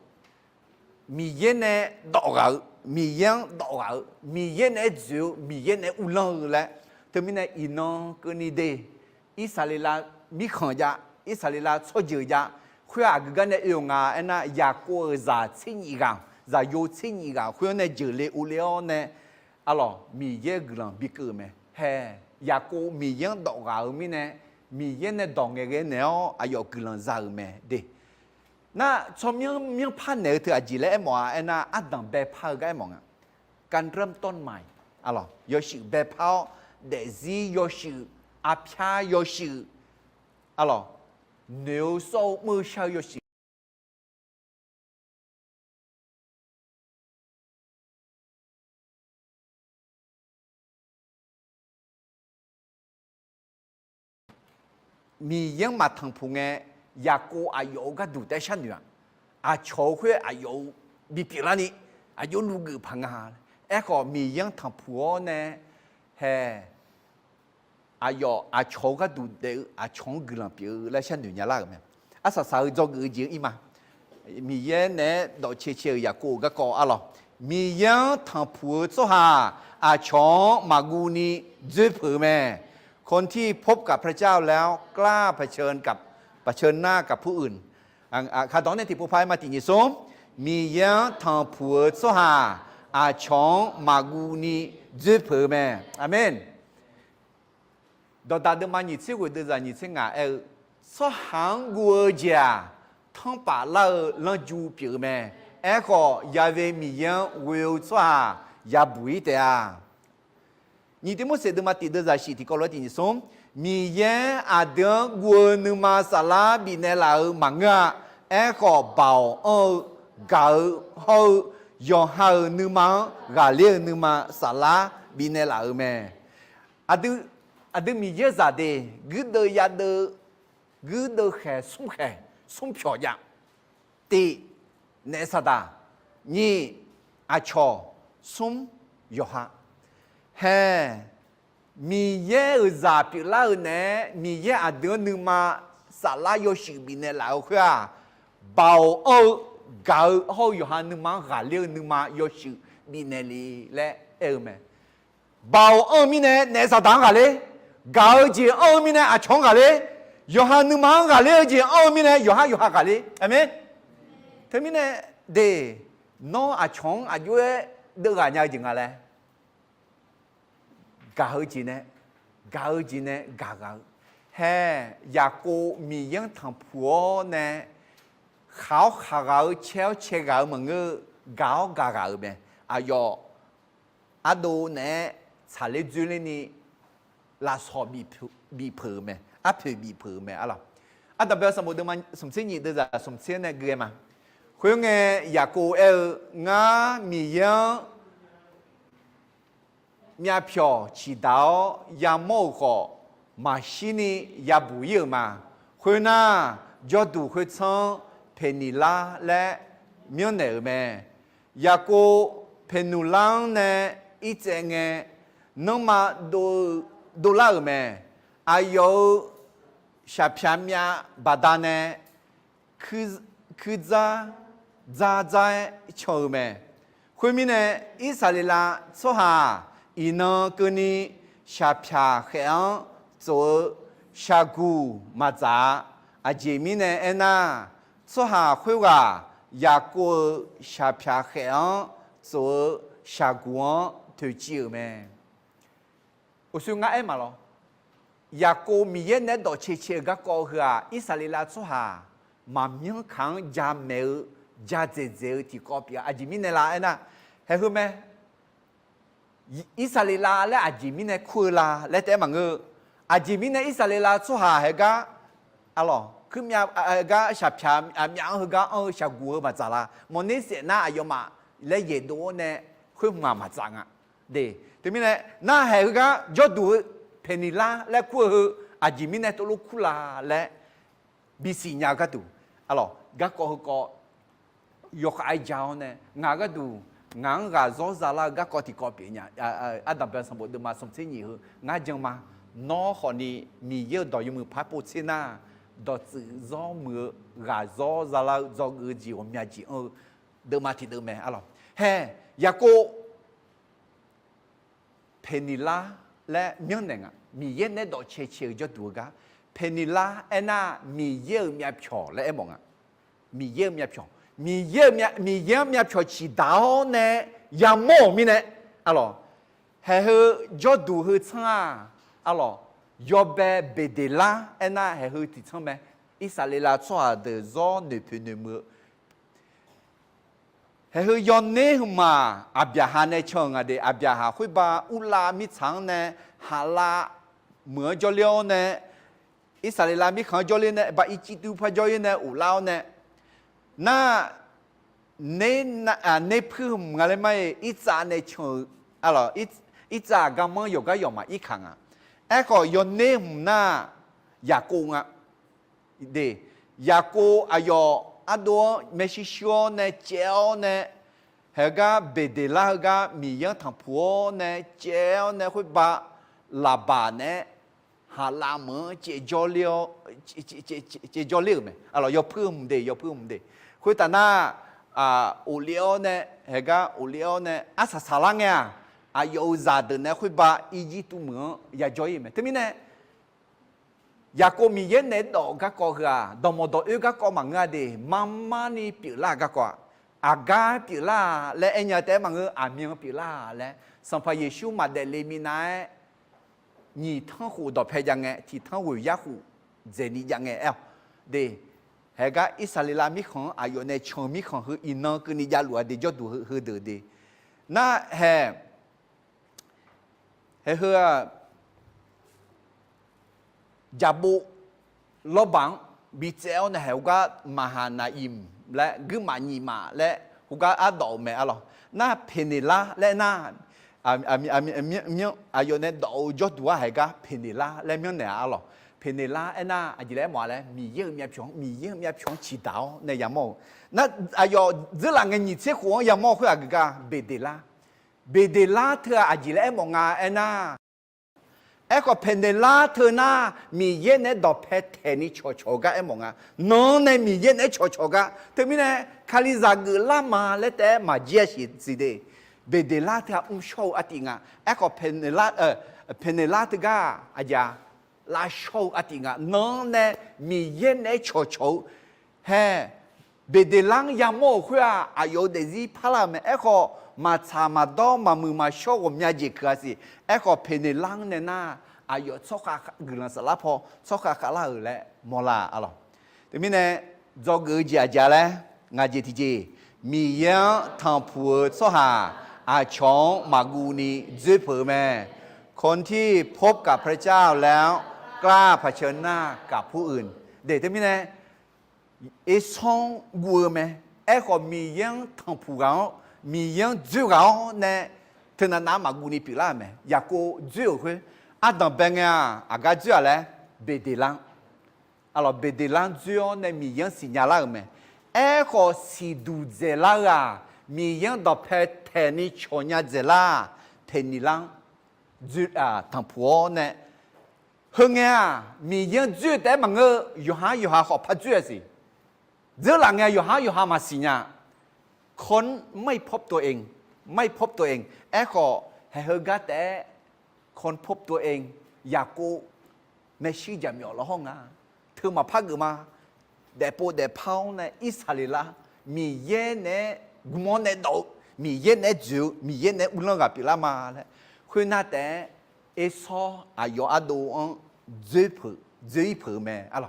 มีเยอะเน่ดอกเอามีเยอะดอกเอามีเยอะเน่จิ๋วมีเยอะเน่อุลังเลยแต่มีเนี่ยอินนก็นี่เดอิสราเอลมีขันยาอิสราเอลชอบเยอะยาคุยกับกันเนี่ย用啊，那雅各在亲一个，在有亲一个，คุยเนี่ยเจอเลยอุเลอเนี่ยอะไรมีเยอะกลังบิกไหมเฮ้雅各มีเยอะดอกเอามีเนี่ยมีเยอะเนี่ยดอกเงี้ยเนี่ยอายุกลังจะไหมเด็น่ะชมยังพันเนี่ยเธออาจจะเลยหมอน่ะอัดดังแบบพักกันมองกันเริ่มต้นใหม่啊咯，有时白跑，但是有时阿偏有时，啊咯，牛手没少有时。米养马汤铺呢，也过啊有个独代下女啊，啊巧会啊有比别人呢，啊有路个朋啊，哎个米养汤铺呢，嘿，啊有啊巧个独代啊巧个人别来下女伢啦个咩，啊啥啥做个钱伊嘛，米养呢到切切也过个高啊咯，米养汤铺做下啊巧马古尼最破咩。คนที่พบกับพระเจ้าแล้วกล้าเผชิญหน้ากับผู้อื่นข้าตอนนี้ที่ผู้พายมาติยิสมมียังทางผัวสหาอาชองมากูนีจืดเผือแม่อาเมนดอตาเดมาหยิบเสียกว่าเดือดหยิบเสียงอ่ะสหังกัวเจียทั้งป่าเล่าลังจูเผือแม่ก็ยาเวมียังวิวสหายาบุยเตีย你的么说的嘛？第二在西提高了的说，米烟阿德国努马萨拉比那老忙啊，哎个保搞好用好努马咖喱努马萨拉比那老咩？阿德米烟啥的，佮得呀得，佮得还送漂亮，的那啥的，你阿乔送约哈。嘿，米耶咋比老呢？米耶阿德努嘛，啥拉有手边的老去啊，包搞好有哈努嘛，下了努嘛有手边的哩嘞，咩？包面呢，那啥当下嘞？搞起面呢，阿抢下嘞？有哈努嘛下了起面呢，有哈下嘞，係咪？他們呢，de，孬阿搶阿有誒，都阿娘點啊咧？搞起呢，搞，嘿，也個米樣湯鋪呢，好搞巧搞麼個搞咩？啊喲，阿都呢，查理住咧呢，拉索比破咩？啊破比破咩？啊啦，啊代表什麼的嘛？什麼嘢的咋？什麼嘢呢？個嘛？佢嘅也個我米樣。面票祈禱也冇個，馬西尼也不要嘛。佢那就都會唱佩尼拉咧，苗內咩？也個佩努朗呢，一隻嘅，那麼多啦咩？還有下片面巴達呢，佢咋唱咩？佢面呢，以色列啦，做下。伊呢個呢下片響做下古馬扎啊前面呢安那做下會話也個下片響做下古推招咩？我說我愛嘛咯，也個米嘢呢到切個過去啊，以色列啦做下嘛面康加沒加這啲個別啊前面呢啦安那係佢咩？อิสราเอลและอาจิมินเนี่ยคุยลาและแต่บางอาจิมินเนี่ยอิสราเอลสุฮาเฮกะอะไรคือมีกะฉับฉามมีอังเฮกะฉับกัวมาจาระมันนี่เสียหน้าอายุมาและเยโดเนี่ยคือมาจังอ่ะเดี๋ยวทีนี้เนี่ยหน้าเฮกะยอดดูเพนิลาและคุยอาจิมินเนี่ยตัวลูกคุลาและบิสิญญากะดูอะไรกะก็ยกไอเจ้าเนี่ยงากะดูงานกาโซซาลากะกอติกอเปียเนี่ยดับเบิลสมบูรณ์มาสมเสนีหืองานจังมาน้อคนนี้มีเยอะดอยมือพับปูชิน่าดอจื้อซอมือกาโซซาลาซอเอจีวมีอาจีเดิมมาที่เดิมแม่อะไรเฮ้ยาโกเพนิลาและเมียนหนึ่งอ่ะมีเยอะเนี่ยดอเชี่ยวจะดูกะเพนิลาเอ็น่ามีเยอะมีอับชอและเอ็มองอ่ะมีเยอะมีอับชอมีเยอะมีพอชีดาวเนี่ยยังโม่มีเนี่ยอะไรให้เขายอดดูเขาช่างอะไรยอดเบเดล่าเอ็น่าให้เขาติดช่างไหมอิสราเอลชัวเดอร์ซอนเนปเนมือ เฮ้ยย้อนเนื้อมาอับยาหาในช่องอะเดอับยาหาคุยบาอุลามิชังเนฮาลาเหมือนจอเลียวเนอิสราเอลมีขังจอเลียเนบาอิจิตูพะจอเลียเนอุลาวเนน่าในพื้นอะไรไม่อิจาในช่องอะไรอิจากำมันอยู่ก็อยู่มาอีกครั้งอ่ะไอ้ก็ย้อนเนื้อน่ายากูอ่ะเดยากูอายออันตัวเมชิชโอเนเจลเนเฮกาเบเดลาเฮกามียังทำผัวเนเจลเนคุยบะลาบาเนฮาลามเจจอเลียวเจจอเลียวไหมอะไรยอเพิ่มเดยอเพิ่มเดคุยแต่หน้าอุเลียวเนเฮกาอุเลียวเนอาสาสาลังเนี่ยอายอซาเดเนคุยบะอีจิตุเหมือนยาจอยไหมที่มีเนยาโกมีเย็นเนดอกก็ก็คือดอมดอกก็ก็มังเดมัมมานี่ปิลาก็ก็อากาปิลาและเอ็นยาแต่มังอามีงปิลาและสัมภเยซูมาเดเลมินานี่ทั้งหูดอกเพยังไงที่ทั้งหูยาหูเจนี่ยังไงเดเฮก็อิสราเอลมีของอายุในชงมีของคืออินนคือนิยาลัวเดจอดูคือเดน่าเฮยาบุลบังบิเจลเนี่ยเขาก็มหานาอิมและกึมานีมาและเขาก็อาดอเมอะไรน่าเพนิลาและน่าอายุเนี่ยดอจดว่าเขาก็เพนิลาและมีเนี่ยอะไรเพนิลาไอ้น่าอะไรแล้วมาแล้วมีเยอะมีพงชีดาวในยามอน่าอายุเรื่องเงินยี่สิบหัวยามอคืออะไรก็เบเดลาเธออะไรแล้วมองไอ้น่าเอ็กเพนเดลาเธอหน้ามีเย็นในดอกเพชรเทนิโชกะเอ็มงะน้องในมีเย็นในโชกะเธอมีเนี่ยคาลิซากุลามาเลแต่มาเจียสิสิเดเบเดลาเธอโชว์อติงะเอ็กเพนเดลาเธอกะอาจาลาโชว์อติงะน้องในมีเย็นในโชเฮเบเดลังยามโมคุยอายุเดซิพาราเมเอ็กมาชามาดอมามือมาโชว์มีอะไรก็สิเอ็กเพนเดลังเนี่ยนะอายุสกากกุลังสลับพอสกากลาเลยมลาอะไรแต่มีเนี่ยจอกือจีอาจาเลยงาจีทีจีมียังทำผัวสหาอาชงมากูนีจุดเผยแม่คนที่พบกับพระเจ้าแล้วกล้าเผชิญหน้ากับผู้อื่นเด็กแต่มีเนี่ยไอ้ซองวัวแม่เอ็กมียังทำผัวมียังจุกเอาเนี่ยเธอหน้ามากูนีปิลาแม่อยากกูจุกคืออาดัมเป็นไงอากาจุอะไรเบเดลังalorsเบเดลังจุเนี่ยมียังสิญญาละแม่สิดูเจลามียังดอกเพชรเทนิชญาเจลาเทนิลังจุทั้งผัวเนี่ยเฮงมียังจุแต่มันก็อยู่หาขอพัดจุสิเรื่องหลังอยู่หามาสิญญาคนไม่พบตัวเองให้เฮกาแต่คนพบตัวเองอยากกูไม่ชี้จำยอละห้องเธอมาพักมาเดปเดพาวในอิสราเอลมีเย็นในกุมอนในดอกมีเย็นในจูมีเย็นในอุลกับปิลามาเลยคุณน่าแต่เอซออายุอาดูอันเจ็บแม่อะไร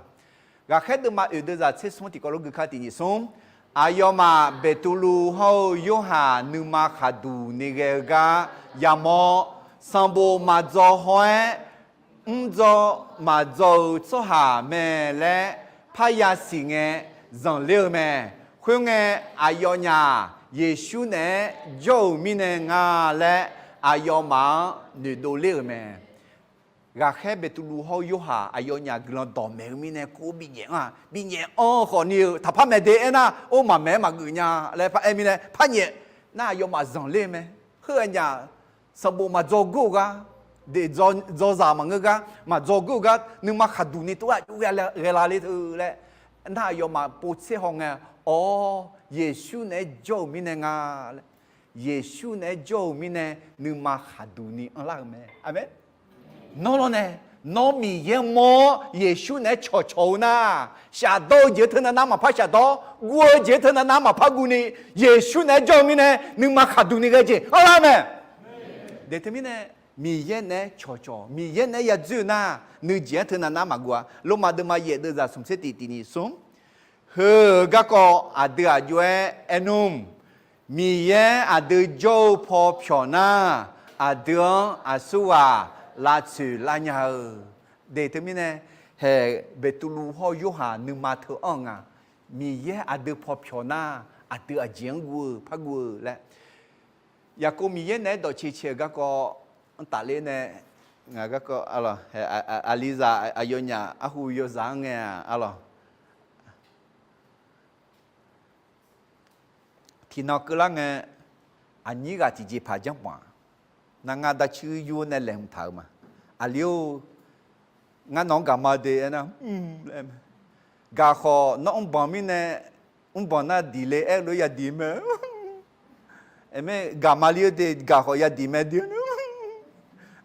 ก็แค่เดินมาเดินจากเชสมุติกอลกุขาตินิสมอายมาเบตุลูเฮาโยหานุมาขาดูนิเกกายามอสัมบูมาจอหอยจอมาจอสหาแม่และพยาสิงเงจังเลี้ยวแม่คุณเงอายอญาเยซูเนโยมิเนงาและอายอมาหนึ่งโดเลี้ยวแม่ก็แค่เบตุลูเฮาโยหาอายอญากลันดอมแม่มิเนกูบิเงบิเงขอนิวถ้าพ่อแม่เดเอนะโอ้มาแม่มากุญญาและพ่อเอมิเนพ่อเนี่ยน่ายอมาจังเลี้ยวแม่เพื่อนญาสมบูมาจอกูกะเดจอซามังกะมาจอกูกะนึกมาขัดดูนี่ตัวอยู่เวลาเลยเธอแหละน่ายอมาปูเสียห้องอ๋อเยซูเนี่ยโจมิเนงาเยซูเนี่ยโจมิเนนึกมาขัดดูนี่อะไรแม่อาเมนโน่นเนี่ยน้องมีเยอะมอเยซูเนี่ยโชนะชาโดเจตนานามาพัชชาโดกัวเจตนานามาพักุนี่เยซูเนี่ยโจมิเนนึกมาขัดดูนี่ก็เจอะไรแม่เดี๋ยวที่เนี่ยมีเย็นเนี่ยโชมีเย็นเนี่ยยาจูน่านึกเจตนานามากัวลงมาเดินมาเยอะเดินจากสมเสติตินิสมเฮก็อาเดือดอยู่เอ็นุ่ม มีเยอาดูโจพอพอนาอาเดืองอาสุวาลาสืลาญาเดทมิเนเฮเบตุลูฮอยุหานึมาเธออ่องมีเยอาดูพอพอนาอาดูอาเจียงกูพักกูและอยากกูมีเยเนดอเชียก็ตาเลเนงาก็อะไรอาลิซาอายุญาอาหูโยซังเงอะไรที่นอกก็ลังอันนี้ก็ที่จีพาจังหวะนางาดชื่อยูในแหล่งเท้ามาอาลิวงานน้องกามาเดนะกาขอน้องบอมิเนี่ยบอน่าดีเลยรู้ยาดีไหมเมื่อกามาเลียเดกาขอยาดีไหมเดียว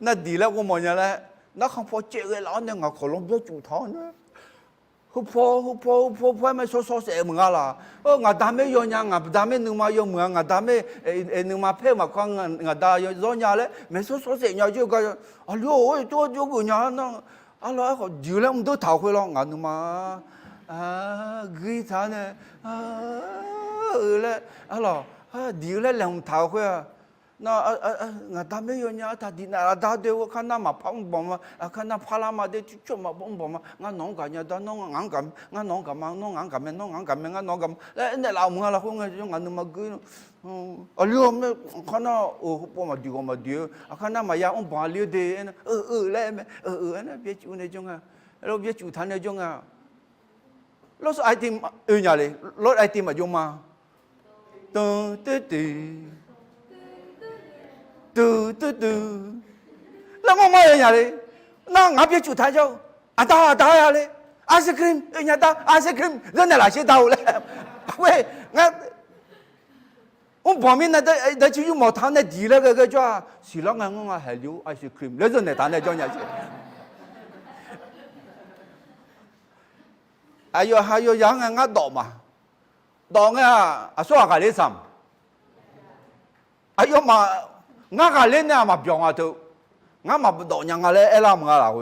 น่าดีแล้วก็มองอย่างไรนักขังพอเจอแล้วเนี่ยงาขอลงเยอะจุดท้อนะฮูพอไม่โซเสียมึงอะไรงาดามไม่ยอมยังงาดามไม่นึกมาโยมงาดามไม่นึกมาเพ่มาคว้างงาดาย้อนยาเลยไม่โซเสียเนี่ยก็อ๋อโอ้ยตัวกูเนี่ยน้องอะไรเขาดีแล้วมัน都逃回了งานึกมากีตาร์เนี่ยแล้วอะไรดีแล้วแหลม逃回那我大没有伢他的那大的我看那嘛跑跑嘛，看那跑啦嘛的就做嘛跑跑嘛，我弄个伢的弄硬干，我弄个嘛弄硬干咩弄硬干咩我弄个，那老母啦，我就我那么个，了me看那跑嘛丢嘛丢，看那嘛呀我跑了的，来me那别就那种啊，แล้ว别就他那种啊，老是爱听伢嘞，老爱听嘛用嘛，噔噔噔。แล้วงงมาอย่างไรนั่งงับยาจุดท้ายเจ้าตาอะไรไอศครีมอย่างตาไอศครีมเรื่องอะไรเชี่ยเท่าเลยเว้ยงั้นผมมีน่ะได้ชื่อหมอทานได้ดีแล้วก็จ้าสิแล้วงั้นงงให้ดูไอศครีมแล้วเรื่องไหนทานได้จ้าอย่างเช่น还有养俺倒嘛倒啊说话里上嘛งาเล่นเนี่ยมาเปียงอ่ะทุงามาดอกยังอะไรละมึงอะไรกู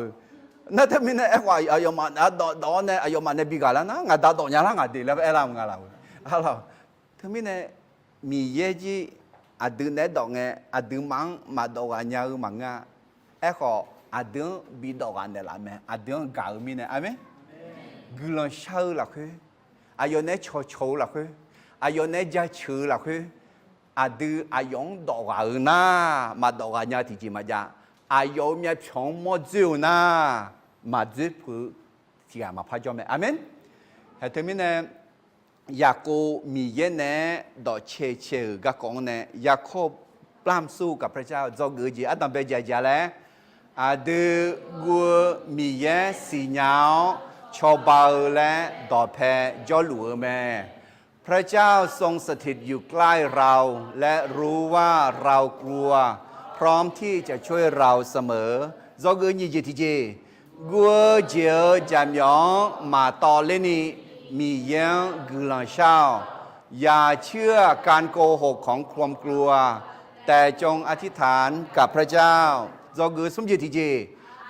นั่นทำไมเนี่ยว่าอายุมันดอกเนี่ยอายุมันเนี่ยบิกาแล้วนะงาดอกยังละงาดีแล้วละมึงอะไรกูอะไรทำไมเนี่ยมีเยจีอดึงเนี่ยดอกเนี่ยอดึงมังมาดอกอันยาวมังอ่ะขออดึงบีดอกอันเนี่ยละแม่อดึงกามีเนี่ยอ่ะแม่กุลเช่าละคืออายุเนี่ยโชละคืออายุเนี่ยจะชื่อละคืออาดูอายองดอกอะไรนะมาดอกอะไรที่จีมาจ้าอายองมีช่องมอจิวนะมาจิพูที่มาพาจอมอามินเหตุนี้เนี่ยอยากกูมีเย็นเนี่ยดอกเชก็กองเนี่ยอยากขบปลามสู้กับพระเจ้าจงเกิดจีอาตัมเบจ่าแล้วอาดูกูมีเย็นสีเหนียวชอบเบาและดอกแพจอหลัวแม่พระเจ้าทรงสถิตอยู่ใกล้เราและรู้ว่าเรากลัวพร้อมที่จะช่วยเราเสมอdo người như vậy thì gì Gua chiều chạm gió mà to lên điมีเยี่ยงกุลาเช้าอย่าเชื่อการโกหกของความกลัวแต่จงอธิษฐานกับพระเจ้าdo ngườiสมจิตที่จี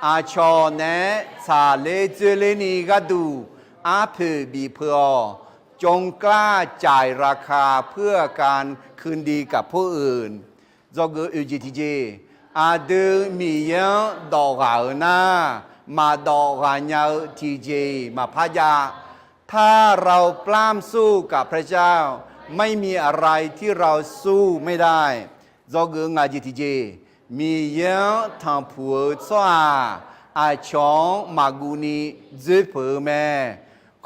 อาชอเนสาเลเจเลนีก็ดูอาเพบีเพอจงกล้าจ่ายราคาเพื่อการคืนดีกับผู้อื่นdo ngườiอุจิตที่จีอาดูมีเยี่ยงดอกหาหน้ามาดอกหาเงาที่จีมาพยาถ้าเราปล้ำสู้กับพระเจ้าไม่มีอะไรที่เราสู้ไม่ได้do người ngài gì thì gìมีเยอะทางผัวซ้าอาชองมากุนีจื้อเผือแม่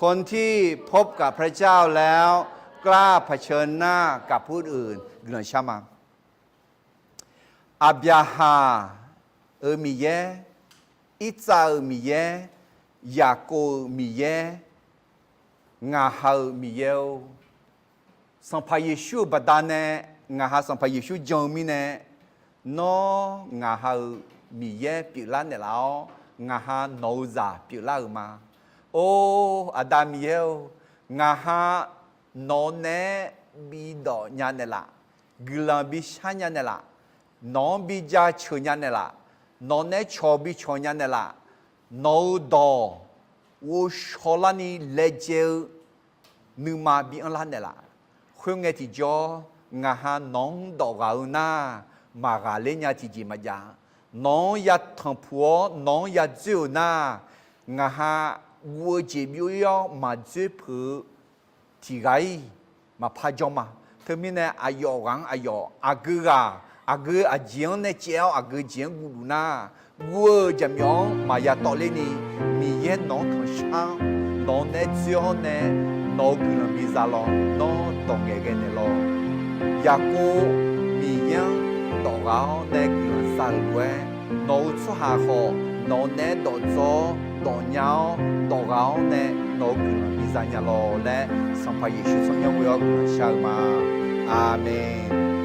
คนที่พบกับพระเจ้าแล้วกล้าเผชิญหน้ากับผู้อื่นเกินใช่ไหมอับยาฮามีเยอิซามีเยยาโกมีเยงาฮามีเยวสัมภาเยชูบัดานเนงาฮาสัมภาเยชูจงมีเนนองาฮามีเยปิลาเนลาวงาฮาโนซาปิลามาโออาดามีเยวงาฮาโนเนบิดอญาเนละกลาบิชาญาเนละนอบิจาชญาเนละนอเนชอบิชญาเนละโนดอ我说了你来就，你妈比俺懒的啦，会爱提交， งาฮาน้องดอกเอาหน้ามากาเล่นยาจีจีมาจาน้องยัดทางผัวน้องยัดเจียวหน้างาฮาวัวจีบิวยอมาเจ็บผือที่ไงมาพาจอมาเธอมีเนี่ยอายอกังอายออากืออากืออาเจียงเนี่ยเจ้าอากือเจียงกูดูหน้าวัวจำยองมายาต่อเลยนี่มีเย็นน้องทางช่างน้องเนี่ยเจียวเนี่ยน้องกุลมีซาลอนน้องตองเกเนลอยากกูมียังต่อเราเนี่ยกุลซาลวยน้องสุหาขอน้องเนี่ยต่อโซ่ต่อยาวต่อเราเนี่ยน้องกุลมีซาญาลอและสัมภาระชีวิตสมยังวิวกุลชามาอาเมน